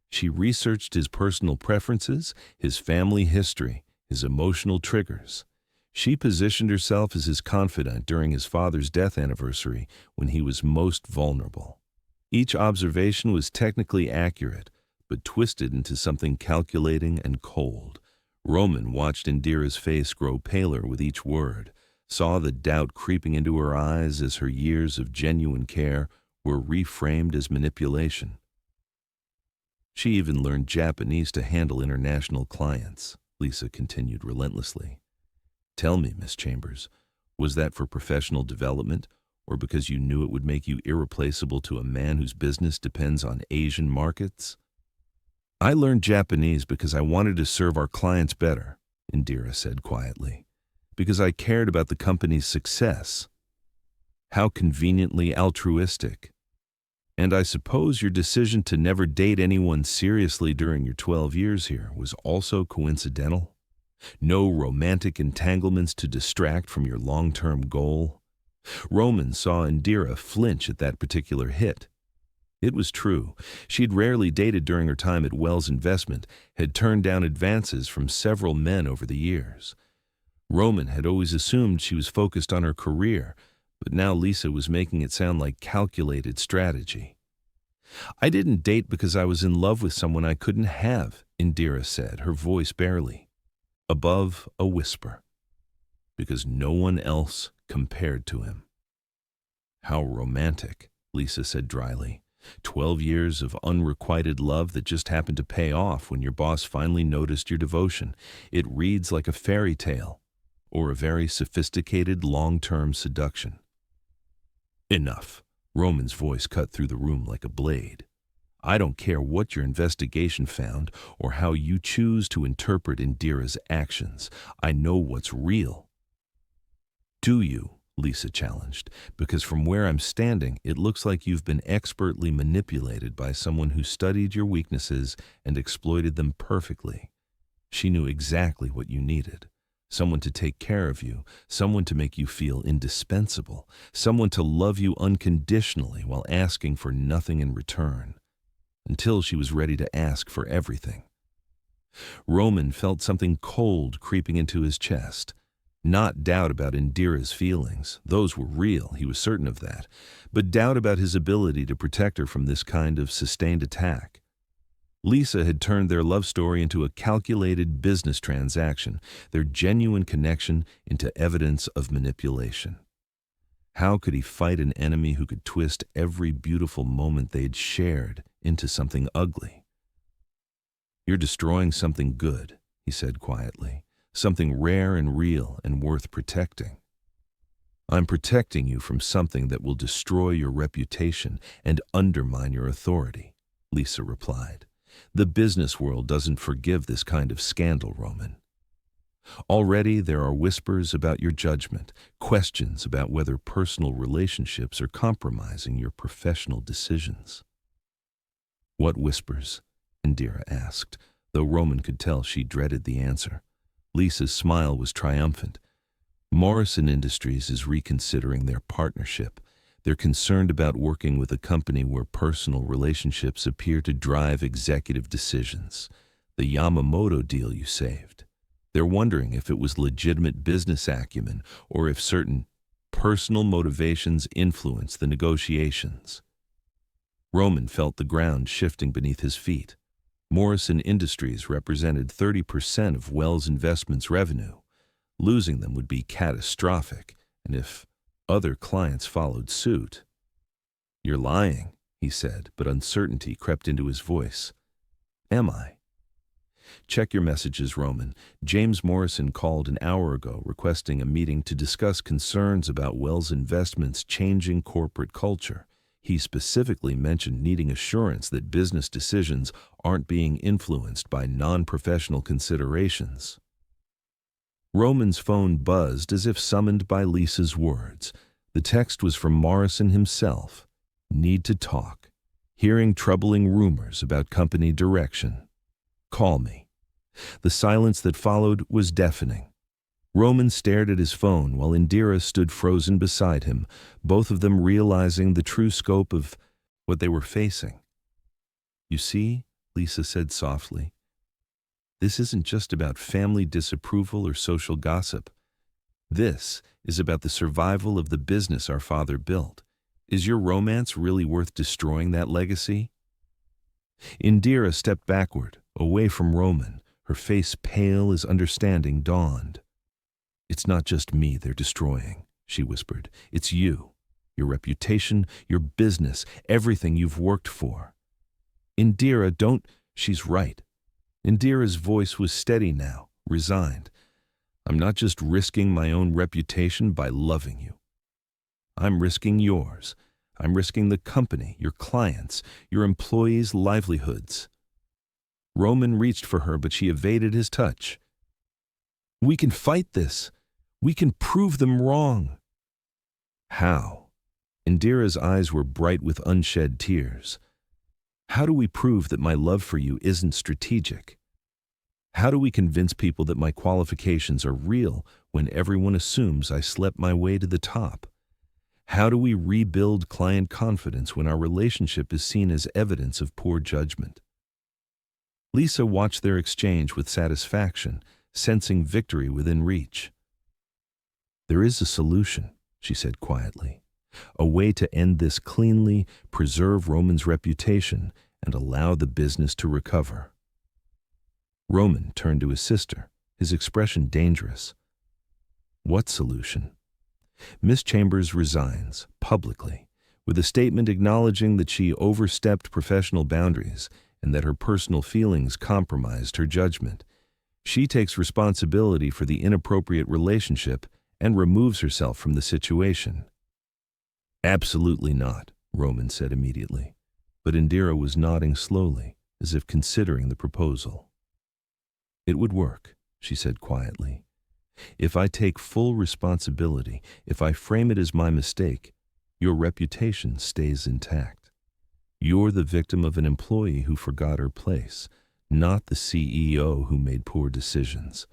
She researched his personal preferences, his family history, his emotional triggers. She positioned herself as his confidant during his father's death anniversary when he was most vulnerable. Each observation was technically accurate, but twisted into something calculating and cold. Roman watched Indira's face grow paler with each word, saw the doubt creeping into her eyes as her years of genuine care were reframed as manipulation. She even learned Japanese to handle international clients, Lisa continued relentlessly. Tell me, Miss Chambers, was that for professional development or because you knew it would make you irreplaceable to a man whose business depends on Asian markets? I learned Japanese because I wanted to serve our clients better, Indira said quietly, because I cared about the company's success. How conveniently altruistic. And I suppose your decision to never date anyone seriously during your 12 years here was also coincidental? No romantic entanglements to distract from your long-term goal? Roman saw Indira flinch at that particular hit. It was true. She'd rarely dated during her time at Wells Investment, had turned down advances from several men over the years. Roman had always assumed she was focused on her career, But now Lisa was making it sound like calculated strategy. I didn't date because I was in love with someone I couldn't have, Indira said, her voice barely above a whisper. Because no one else compared to him. How romantic, Lisa said dryly. 12 years of unrequited love that just happened to pay off when your boss finally noticed your devotion. It reads like a fairy tale, or a very sophisticated long-term seduction. Enough. Roman's voice cut through the room like a blade. I don't care what your investigation found or how you choose to interpret Indira's actions. I know what's real. Do you? Lisa challenged, because from where I'm standing, it looks like you've been expertly manipulated by someone who studied your weaknesses and exploited them perfectly. She knew exactly what you needed. Someone to take care of you, someone to make you feel indispensable, someone to love you unconditionally while asking for nothing in return, until she was ready to ask for everything. Roman felt something cold creeping into his chest. Not doubt about Indira's feelings. Those were real, he was certain of that. But doubt about his ability to protect her from this kind of sustained attack. Lisa had turned their love story into a calculated business transaction, their genuine connection into evidence of manipulation. How could he fight an enemy who could twist every beautiful moment they'd shared into something ugly? You're destroying something good, he said quietly. Something rare and real and worth protecting. I'm protecting you from something that will destroy your reputation and undermine your authority, Lisa replied. The business world doesn't forgive this kind of scandal, Roman. Already there are whispers about your judgment, questions about whether personal relationships are compromising your professional decisions. What whispers? Indira asked, though Roman could tell she dreaded the answer. Lisa's smile was triumphant. Morrison Industries is reconsidering their partnership. They're concerned about working with a company where personal relationships appear to drive executive decisions. The Yamamoto deal you saved. They're wondering if it was legitimate business acumen or if certain personal motivations influenced the negotiations. Roman felt the ground shifting beneath his feet. Morrison Industries represented 30% of Wells Investments' revenue. Losing them would be catastrophic, and if other clients followed suit. You're lying, he said, but uncertainty crept into his voice. Am I? Check your messages, Roman. James Morrison called an hour ago requesting a meeting to discuss concerns about Wells Investments' changing corporate culture. He specifically mentioned needing assurance that business decisions aren't being influenced by non-professional considerations. Roman's phone buzzed as if summoned by Lisa's words. The text was from Morrison himself. Need to talk. Hearing troubling rumors about company direction. Call me. The silence that followed was deafening. Roman stared at his phone while Indira stood frozen beside him, both of them realizing the true scope of what they were facing. You see, Lisa said softly, this isn't just about family disapproval or social gossip. This is about the survival of the business our father built. Is your romance really worth destroying that legacy? Indira stepped backward, away from Roman, her face pale as understanding dawned. It's not just me they're destroying, she whispered. It's you, your reputation, your business, everything you've worked for. Indira, don't... She's right. Indira's voice was steady now, resigned. I'm not just risking my own reputation by loving you. I'm risking yours. I'm risking the company, your clients, your employees' livelihoods. Roman reached for her, but she evaded his touch. We can fight this. We can prove them wrong. How? Indira's eyes were bright with unshed tears. How do we prove that my love for you isn't strategic? How do we convince people that my qualifications are real when everyone assumes I slept my way to the top? How do we rebuild client confidence when our relationship is seen as evidence of poor judgment? Lisa watched their exchange with satisfaction, sensing victory within reach. There is a solution, she said quietly. A way to end this cleanly, preserve Roman's reputation, and allow the business to recover. Roman turned to his sister, his expression dangerous. What solution? Miss Chambers resigns, publicly, with a statement acknowledging that she overstepped professional boundaries and that her personal feelings compromised her judgment. She takes responsibility for the inappropriate relationship and removes herself from the situation. Absolutely not, Roman said immediately, but Indira was nodding slowly, as if considering the proposal. It would work, she said quietly. If I take full responsibility, if I frame it as my mistake, your reputation stays intact. You're the victim of an employee who forgot her place, not the CEO who made poor decisions.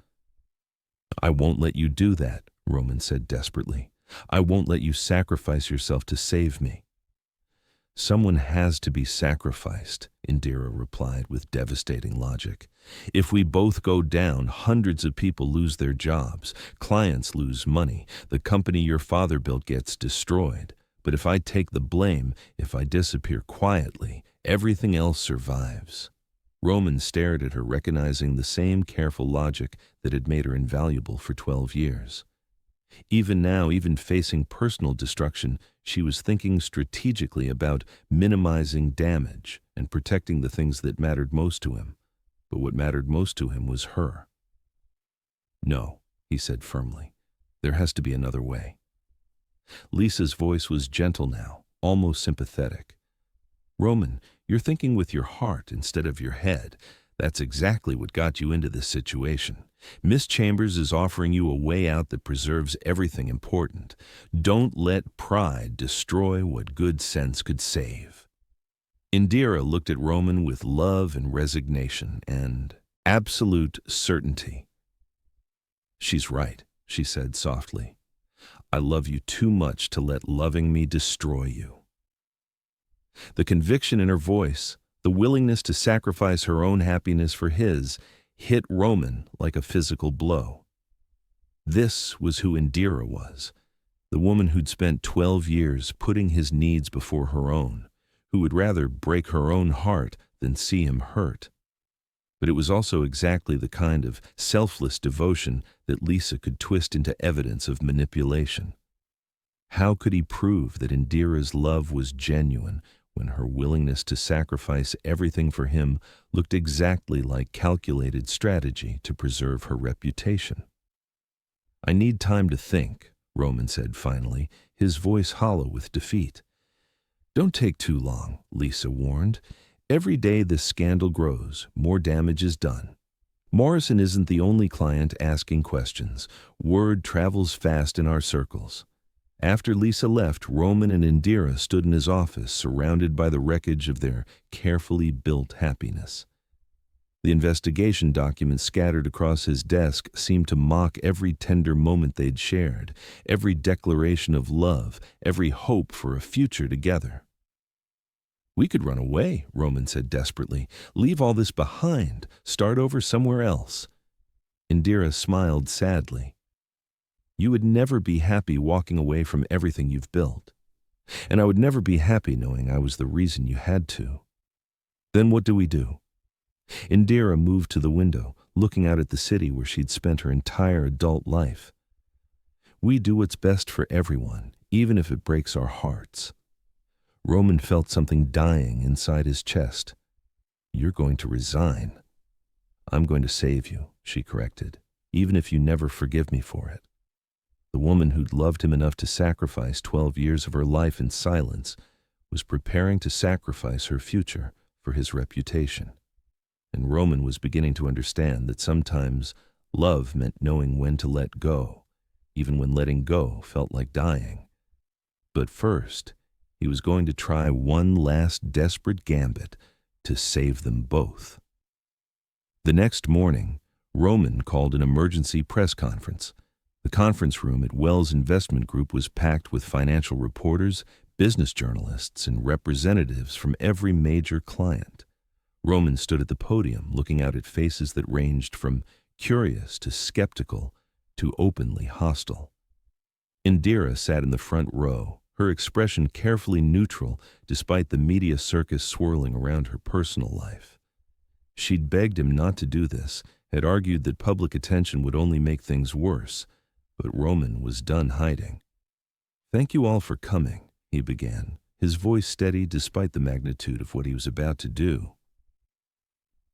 I won't let you do that, Roman said desperately. I won't let you sacrifice yourself to save me. Someone has to be sacrificed, Indira replied with devastating logic. If we both go down, hundreds of people lose their jobs, clients lose money, the company your father built gets destroyed. But if I take the blame, if I disappear quietly, everything else survives. Roman stared at her, recognizing the same careful logic that had made her invaluable for 12 years. Even now, even facing personal destruction, she was thinking strategically about minimizing damage and protecting the things that mattered most to him. But what mattered most to him was her. No, he said firmly. There has to be another way. Lisa's voice was gentle now, almost sympathetic. Roman, you're thinking with your heart instead of your head. That's exactly what got you into this situation. Miss Chambers is offering you a way out that preserves everything important. Don't let pride destroy what good sense could save. Indira looked at Roman with love and resignation and absolute certainty. She's right, she said softly. I love you too much to let loving me destroy you. The conviction in her voice, the willingness to sacrifice her own happiness for his, hit Roman like a physical blow. This was who Indira was, the woman who'd spent 12 years putting his needs before her own, who would rather break her own heart than see him hurt. But it was also exactly the kind of selfless devotion that Lisa could twist into evidence of manipulation. How could he prove that Indira's love was genuine when her willingness to sacrifice everything for him looked exactly like calculated strategy to preserve her reputation? I need time to think, Roman said finally, his voice hollow with defeat. Don't take too long, Lisa warned. Every day this scandal grows, more damage is done. Morrison isn't the only client asking questions. Word travels fast in our circles. After Lisa left, Roman and Indira stood in his office, surrounded by the wreckage of their carefully built happiness. The investigation documents scattered across his desk seemed to mock every tender moment they'd shared, every declaration of love, every hope for a future together. We could run away, Roman said desperately. Leave all this behind, start over somewhere else. Indira smiled sadly. You would never be happy walking away from everything you've built. And I would never be happy knowing I was the reason you had to. Then what do we do? Indira moved to the window, looking out at the city where she'd spent her entire adult life. We do what's best for everyone, even if it breaks our hearts. Roman felt something dying inside his chest. You're going to resign. I'm going to save you, she corrected, even if you never forgive me for it. The woman who'd loved him enough to sacrifice 12 years of her life in silence was preparing to sacrifice her future for his reputation. And Roman was beginning to understand that sometimes love meant knowing when to let go, even when letting go felt like dying. But first, he was going to try one last desperate gambit to save them both. The next morning, Roman called an emergency press conference. The conference room at Wells Investment Group was packed with financial reporters, business journalists, and representatives from every major client. Roman stood at the podium, looking out at faces that ranged from curious to skeptical to openly hostile. Indira sat in the front row, her expression carefully neutral despite the media circus swirling around her personal life. She'd begged him not to do this, had argued that public attention would only make things worse, but Roman was done hiding. "Thank you all for coming," he began, his voice steady despite the magnitude of what he was about to do.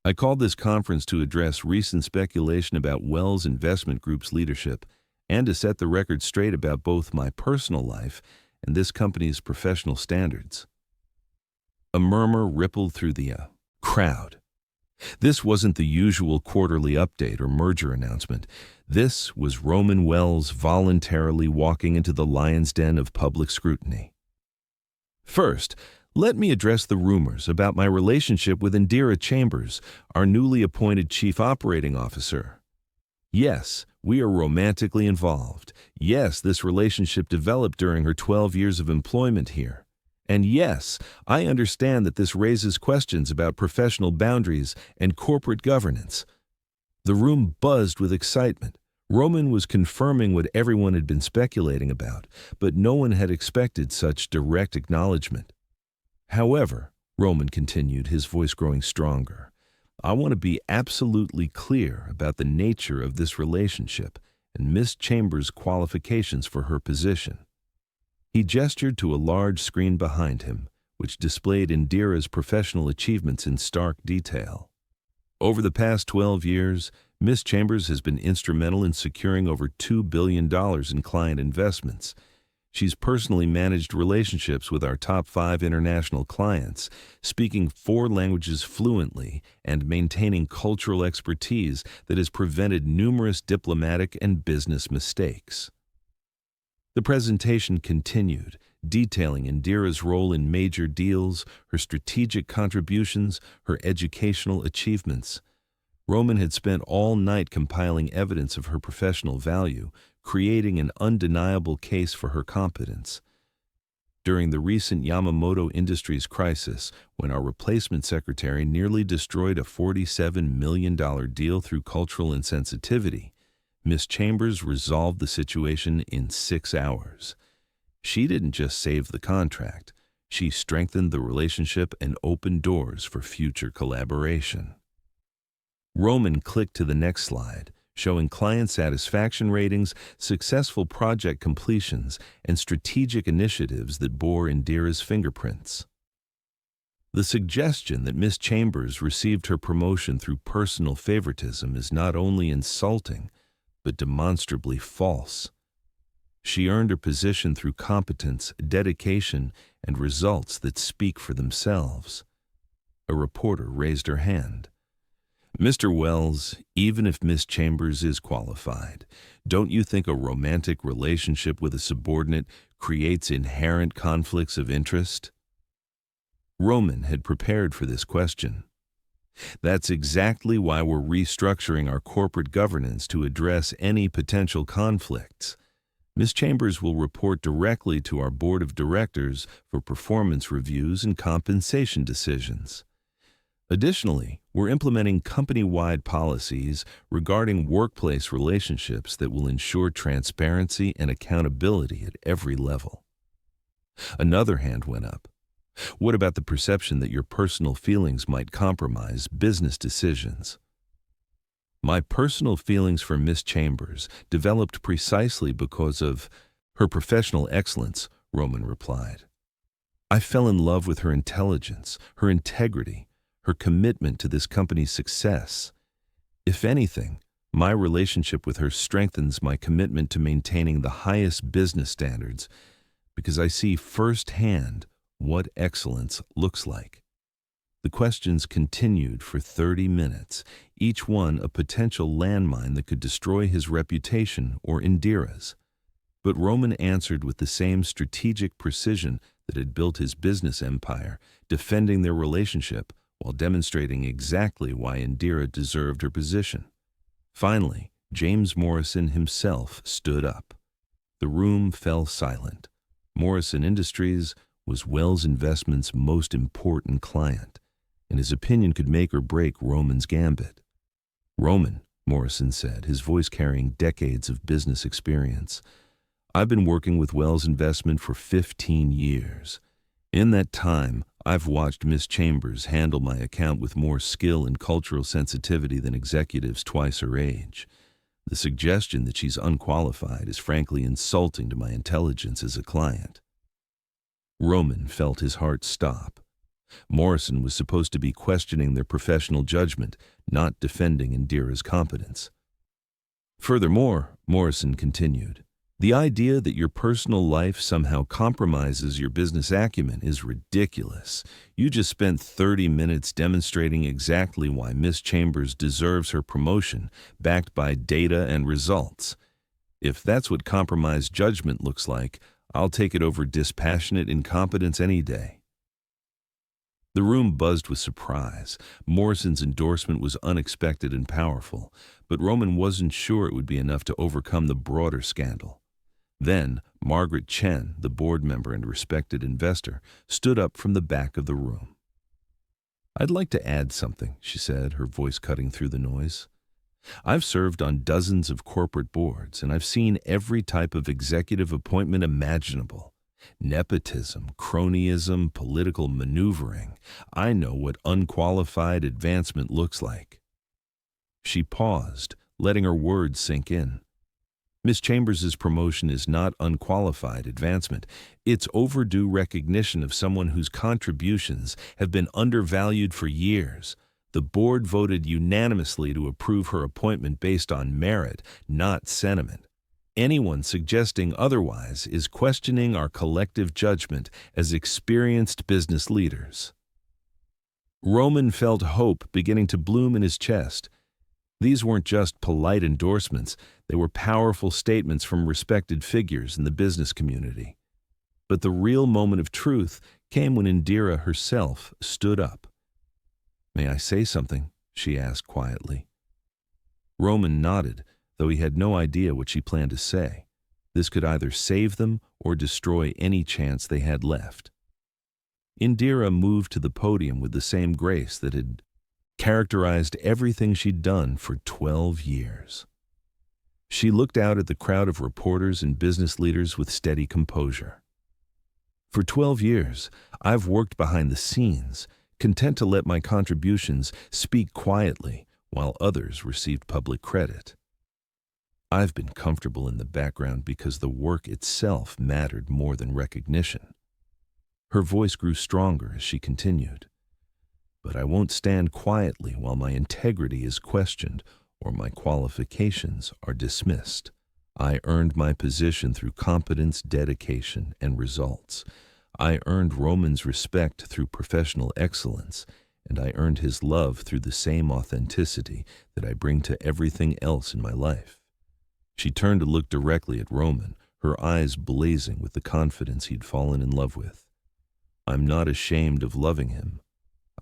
"I called this conference to address recent speculation about Wells Investment Group's leadership and to set the record straight about both my personal life and this company's professional standards." A murmur rippled through the crowd. This wasn't the usual quarterly update or merger announcement. This was Roman Wells voluntarily walking into the lion's den of public scrutiny. "First, let me address the rumors about my relationship with Indira Chambers, our newly appointed Chief Operating Officer. Yes, we are romantically involved. Yes, this relationship developed during her 12 years of employment here. And yes, I understand that this raises questions about professional boundaries and corporate governance." The room buzzed with excitement. Roman was confirming what everyone had been speculating about, but no one had expected such direct acknowledgement. "However," Roman continued, his voice growing stronger, "I want to be absolutely clear about the nature of this relationship and Miss Chambers' qualifications for her position." He gestured to a large screen behind him, which displayed Indira's professional achievements in stark detail. Over the past 12 years, Miss Chambers has been instrumental in securing over $2 billion in client investments. She's personally managed relationships with our top 5 international clients, speaking 4 languages fluently and maintaining cultural expertise that has prevented numerous diplomatic and business mistakes. The presentation continued, detailing Indira's role in major deals, her strategic contributions, her educational achievements. Roman had spent all night compiling evidence of her professional value, creating an undeniable case for her competence. During the recent Yamamoto Industries crisis, when our replacement secretary nearly destroyed a $47 million deal through cultural insensitivity, Miss Chambers resolved the situation in 6 hours. She didn't just save the contract, she strengthened the relationship and opened doors for future collaboration. Roman clicked to the next slide, showing client satisfaction ratings, successful project completions, and strategic initiatives that bore Indira's fingerprints. The suggestion that Miss Chambers received her promotion through personal favoritism is not only insulting, but demonstrably false. She earned her position through competence, dedication, and results that speak for themselves. A reporter raised her hand. "Mr. Wells, even if Miss Chambers is qualified, don't you think a romantic relationship with a subordinate creates inherent conflicts of interest?" Roman had prepared for this question. "That's exactly why we're restructuring our corporate governance to address any potential conflicts. Ms. Chambers will report directly to our board of directors for performance reviews and compensation decisions. Additionally, we're implementing company-wide policies regarding workplace relationships that will ensure transparency and accountability at every level." Another hand went up. "What about the perception that your personal feelings might compromise business decisions?" "My personal feelings for Miss Chambers developed precisely because of her professional excellence," Roman replied. "I fell in love with her intelligence, her integrity, her commitment to this company's success. If anything, my relationship with her strengthens my commitment to maintaining the highest business standards because I see firsthand what excellence looks like." The questions continued for 30 minutes, each one a potential landmine that could destroy his reputation or Indira's. But Roman answered with the same strategic precision that had built his business empire, defending their relationship while demonstrating exactly why Indira deserved her position. Finally, James Morrison himself stood up. The room fell silent. Morrison Industries was Wells Investment's most important client, and his opinion could make or break Roman's gambit. "Roman," Morrison said, his voice carrying decades of business experience, I've been working with Wells Investment for 15 years. In that time, I've watched Miss Chambers handle my account with more skill and cultural sensitivity than executives twice her age. The suggestion that she's unqualified is frankly insulting to my intelligence as a client." Roman felt his heart stop. Morrison was supposed to be questioning their professional judgment, not defending Indira's competence. "Furthermore," Morrison continued, "the idea that your personal life somehow compromises your business acumen is ridiculous. You just spent 30 minutes demonstrating exactly why Miss Chambers deserves her promotion, backed by data and results. If that's what compromised judgment looks like, I'll take it over dispassionate incompetence any day." The room buzzed with surprise. Morrison's endorsement was unexpected and powerful, but Roman wasn't sure it would be enough to overcome the broader scandal. Then, Margaret Chen, the board member and respected investor, stood up from the back of the room. "I'd like to add something," she said, her voice cutting through the noise. "I've served on dozens of corporate boards, and I've seen every type of executive appointment imaginable. Nepotism, cronyism, political maneuvering. I know what unqualified advancement looks like." She paused, letting her words sink in. Miss Chambers's promotion is not unqualified advancement. It's overdue recognition of someone whose contributions have been undervalued for years. The board voted unanimously to approve her appointment based on merit, not sentiment. Anyone suggesting otherwise is questioning our collective judgment as experienced business leaders. Roman felt hope beginning to bloom in his chest. These weren't just polite endorsements, they were powerful statements from respected figures in the business community. But the real moment of truth came when Indira herself stood up. "May I say something?" she asked quietly. Roman nodded, though he had no idea what she planned to say. This could either save them or destroy any chance they had left. Indira moved to the podium with the same grace that had characterized everything she'd done for 12 years. She looked out at the crowd of reporters and business leaders with steady composure. "For 12 years, I've worked behind the scenes, content to let my contributions speak quietly while others received public credit. I've been comfortable in the background because the work itself mattered more than recognition." Her voice grew stronger as she continued. "But I won't stand quietly while my integrity is questioned or my qualifications are dismissed. I earned my position through competence, dedication, and results. I earned Roman's respect through professional excellence, and I earned his love through the same authenticity that I bring to everything else in my life." She turned to look directly at Roman, her eyes blazing with the confidence he'd fallen in love with. "I'm not ashamed of loving him.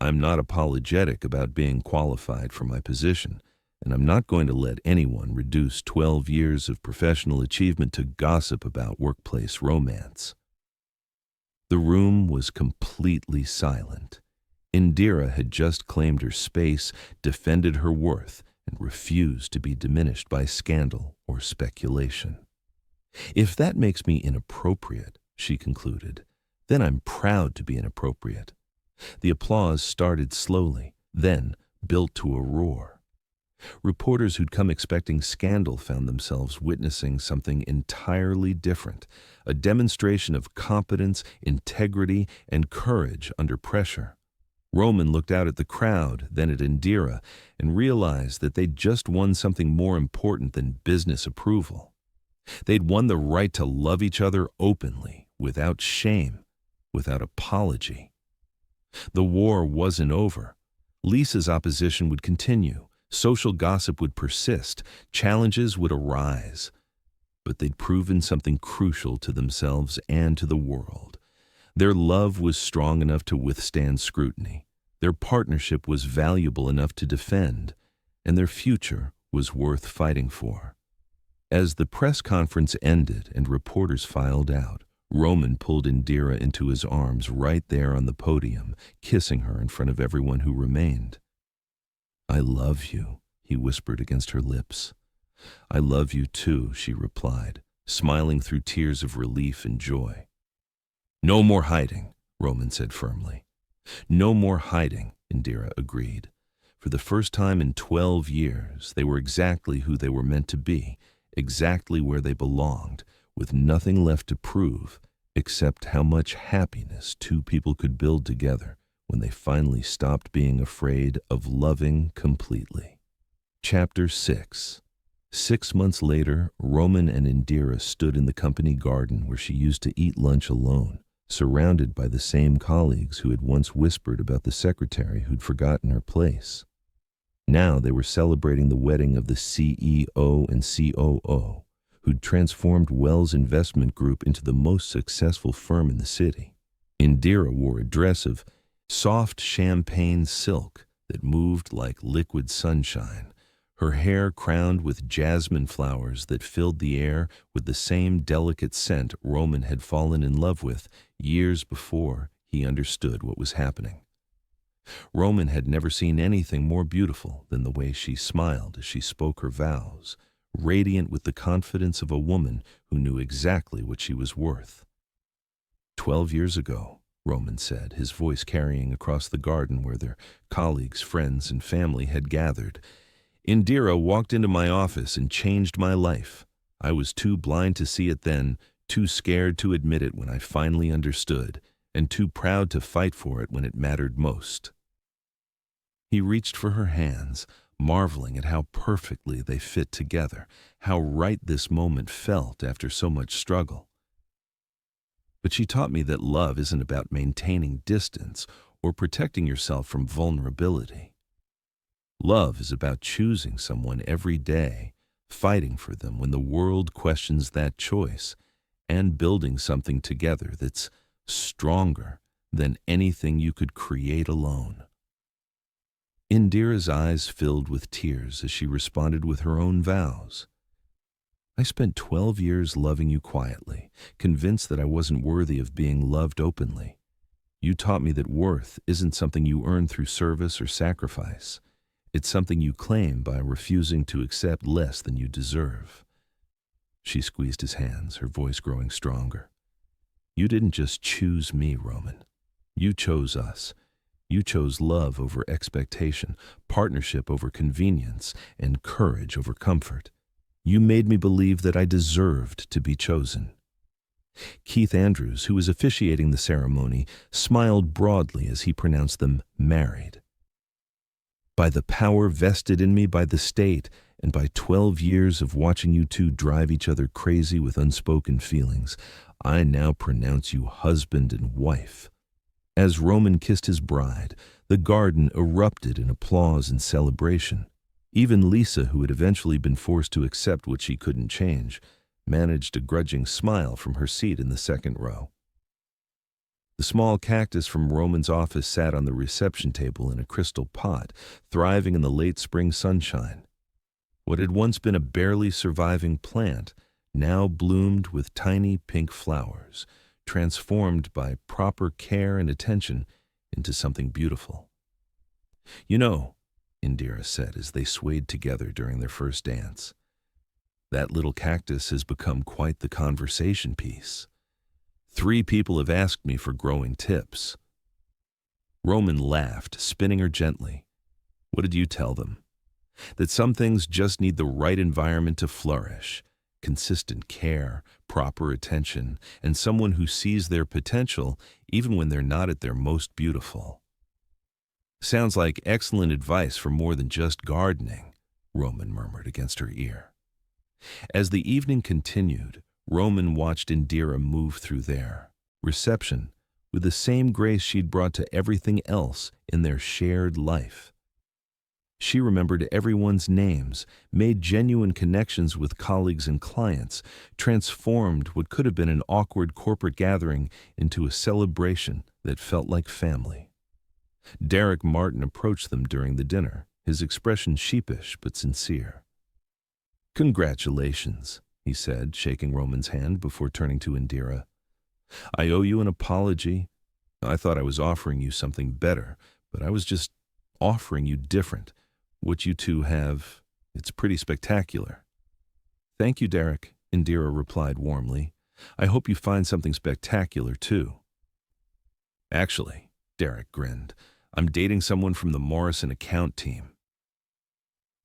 I'm not apologetic about being qualified for my position, and I'm not going to let anyone reduce 12 years of professional achievement to gossip about workplace romance." The room was completely silent. Indira had just claimed her space, defended her worth, and refused to be diminished by scandal or speculation. "If that makes me inappropriate," she concluded, "then I'm proud to be inappropriate." The applause started slowly, then built to a roar. Reporters who'd come expecting scandal found themselves witnessing something entirely different, a demonstration of competence, integrity, and courage under pressure. Roman looked out at the crowd, then at Indira, and realized that they'd just won something more important than business approval. They'd won the right to love each other openly, without shame, without apology. The war wasn't over. Lisa's opposition would continue. Social gossip would persist. Challenges would arise. But they'd proven something crucial to themselves and to the world. Their love was strong enough to withstand scrutiny. Their partnership was valuable enough to defend. And their future was worth fighting for. As the press conference ended and reporters filed out, Roman pulled Indira into his arms right there on the podium, kissing her in front of everyone who remained. "I love you," he whispered against her lips. "I love you too," she replied, smiling through tears of relief and joy. "No more hiding," Roman said firmly. "No more hiding," Indira agreed. For the first time in 12 years, they were exactly who they were meant to be, exactly where they belonged, with nothing left to prove except how much happiness two people could build together when they finally stopped being afraid of loving completely. Chapter 6. 6 months later, Roman and Indira stood in the company garden where she used to eat lunch alone, surrounded by the same colleagues who had once whispered about the secretary who'd forgotten her place. Now they were celebrating the wedding of the CEO and COO, who'd transformed Wells Investment Group into the most successful firm in the city. Indira wore a dress of soft champagne silk that moved like liquid sunshine, her hair crowned with jasmine flowers that filled the air with the same delicate scent Roman had fallen in love with years before he understood what was happening. Roman had never seen anything more beautiful than the way she smiled as she spoke her vows, radiant with the confidence of a woman who knew exactly what she was worth. 12 years ago, Roman said, his voice carrying across the garden where their colleagues, friends, and family had gathered, Indira walked into my office and changed my life. I was too blind to see it then, too scared to admit it when I finally understood, and too proud to fight for it when it mattered most. He reached for her hands, marveling at how perfectly they fit together, how right this moment felt after so much struggle. But she taught me that love isn't about maintaining distance or protecting yourself from vulnerability. Love is about choosing someone every day, fighting for them when the world questions that choice, and building something together that's stronger than anything you could create alone. Indira's eyes filled with tears as she responded with her own vows. I spent 12 years loving you quietly, convinced that I wasn't worthy of being loved openly. You taught me that worth isn't something you earn through service or sacrifice. It's something you claim by refusing to accept less than you deserve. She squeezed his hands, her voice growing stronger. You didn't just choose me, Roman. You chose us. You chose love over expectation, partnership over convenience, and courage over comfort. You made me believe that I deserved to be chosen. Keith Andrews, who was officiating the ceremony, smiled broadly as he pronounced them married. By the power vested in me by the state, and by 12 years of watching you two drive each other crazy with unspoken feelings, I now pronounce you husband and wife. As Roman kissed his bride, the garden erupted in applause and celebration. Even Lisa, who had eventually been forced to accept what she couldn't change, managed a grudging smile from her seat in the second row. The small cactus from Roman's office sat on the reception table in a crystal pot, thriving in the late spring sunshine. What had once been a barely surviving plant now bloomed with tiny pink flowers, transformed by proper care and attention into something beautiful. You know, Indira said as they swayed together during their first dance, that little cactus has become quite the conversation piece. 3 people have asked me for growing tips. Roman laughed, spinning her gently. What did you tell them? That some things just need the right environment to flourish. Consistent care, proper attention, and someone who sees their potential even when they're not at their most beautiful. Sounds like excellent advice for more than just gardening, Roman murmured against her ear. As the evening continued, Roman watched Indira move through their reception with the same grace she'd brought to everything else in their shared life. She remembered everyone's names, made genuine connections with colleagues and clients, transformed what could have been an awkward corporate gathering into a celebration that felt like family. Derek Martin approached them during the dinner, his expression sheepish but sincere. Congratulations, he said, shaking Roman's hand before turning to Indira. I owe you an apology. I thought I was offering you something better, but I was just offering you different. What you two have, it's pretty spectacular. Thank you, Derek, Indira replied warmly. I hope you find something spectacular, too. Actually, Derek grinned, I'm dating someone from the Morrison account team.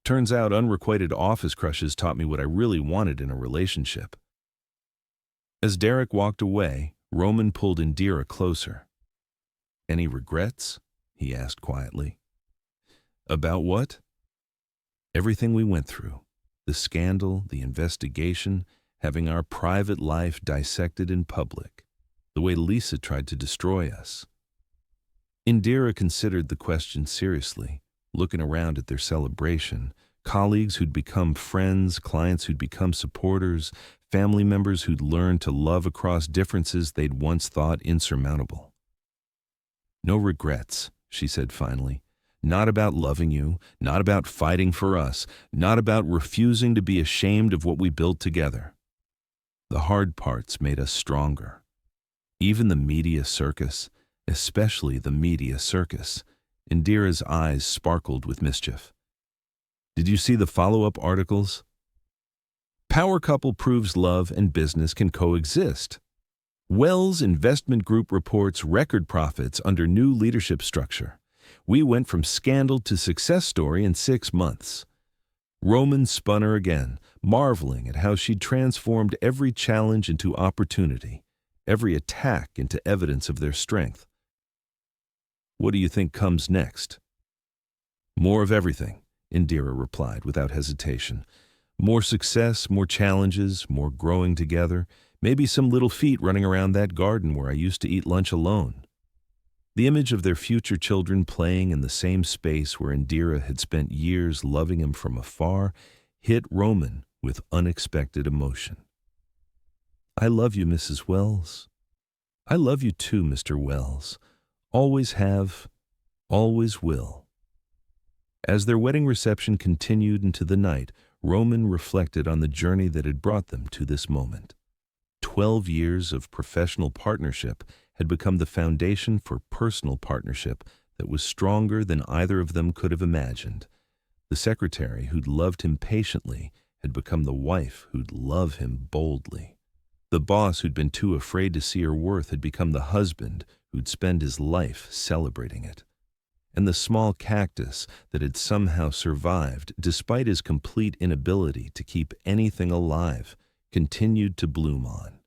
Turns out unrequited office crushes taught me what I really wanted in a relationship. As Derek walked away, Roman pulled Indira closer. Any regrets? He asked quietly. About what? Everything we went through. The scandal, the investigation, having our private life dissected in public. The way Lisa tried to destroy us. Indira considered the question seriously, looking around at their celebration, colleagues who'd become friends, clients who'd become supporters, family members who'd learned to love across differences they'd once thought insurmountable. No regrets, she said finally. Not about loving you, not about fighting for us, not about refusing to be ashamed of what we built together. The hard parts made us stronger. Even the media circus, especially the media circus. Indira's eyes sparkled with mischief. Did you see the follow-up articles? Power couple proves love and business can coexist. Wells Investment Group reports record profits under new leadership structure. We went from scandal to success story in 6 months. Roman spun her again, marveling at how she'd transformed every challenge into opportunity, every attack into evidence of their strength. What do you think comes next? More of everything, Indira replied without hesitation. More success, more challenges, more growing together, maybe some little feet running around that garden where I used to eat lunch alone. The image of their future children playing in the same space where Indira had spent years loving him from afar hit Roman with unexpected emotion. I love you, Mrs. Wells. I love you too, Mr. Wells. Always have, always will. As their wedding reception continued into the night, Roman reflected on the journey that had brought them to this moment. 12 years of professional partnership had become the foundation for personal partnership that was stronger than either of them could have imagined. The secretary who'd loved him patiently had become the wife who'd love him boldly. The boss who'd been too afraid to see her worth had become the husband who'd spend his life celebrating it. And the small cactus that had somehow survived, despite his complete inability to keep anything alive, continued to bloom on.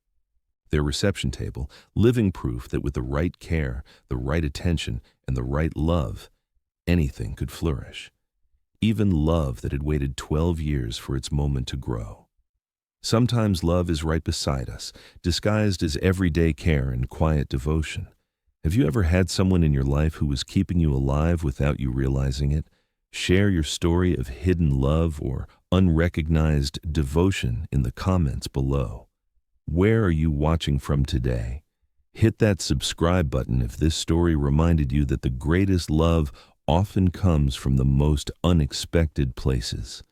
Their reception table, living proof that with the right care, the right attention, and the right love, anything could flourish. Even love that had waited 12 years for its moment to grow. Sometimes love is right beside us, disguised as everyday care and quiet devotion. Have you ever had someone in your life who was keeping you alive without you realizing it? Share your story of hidden love or unrecognized devotion in the comments below. Where are you watching from today? Hit that subscribe button if this story reminded you that the greatest love often comes from the most unexpected places.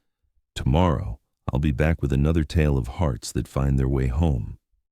Tomorrow, I'll be back with another tale of hearts that find their way home.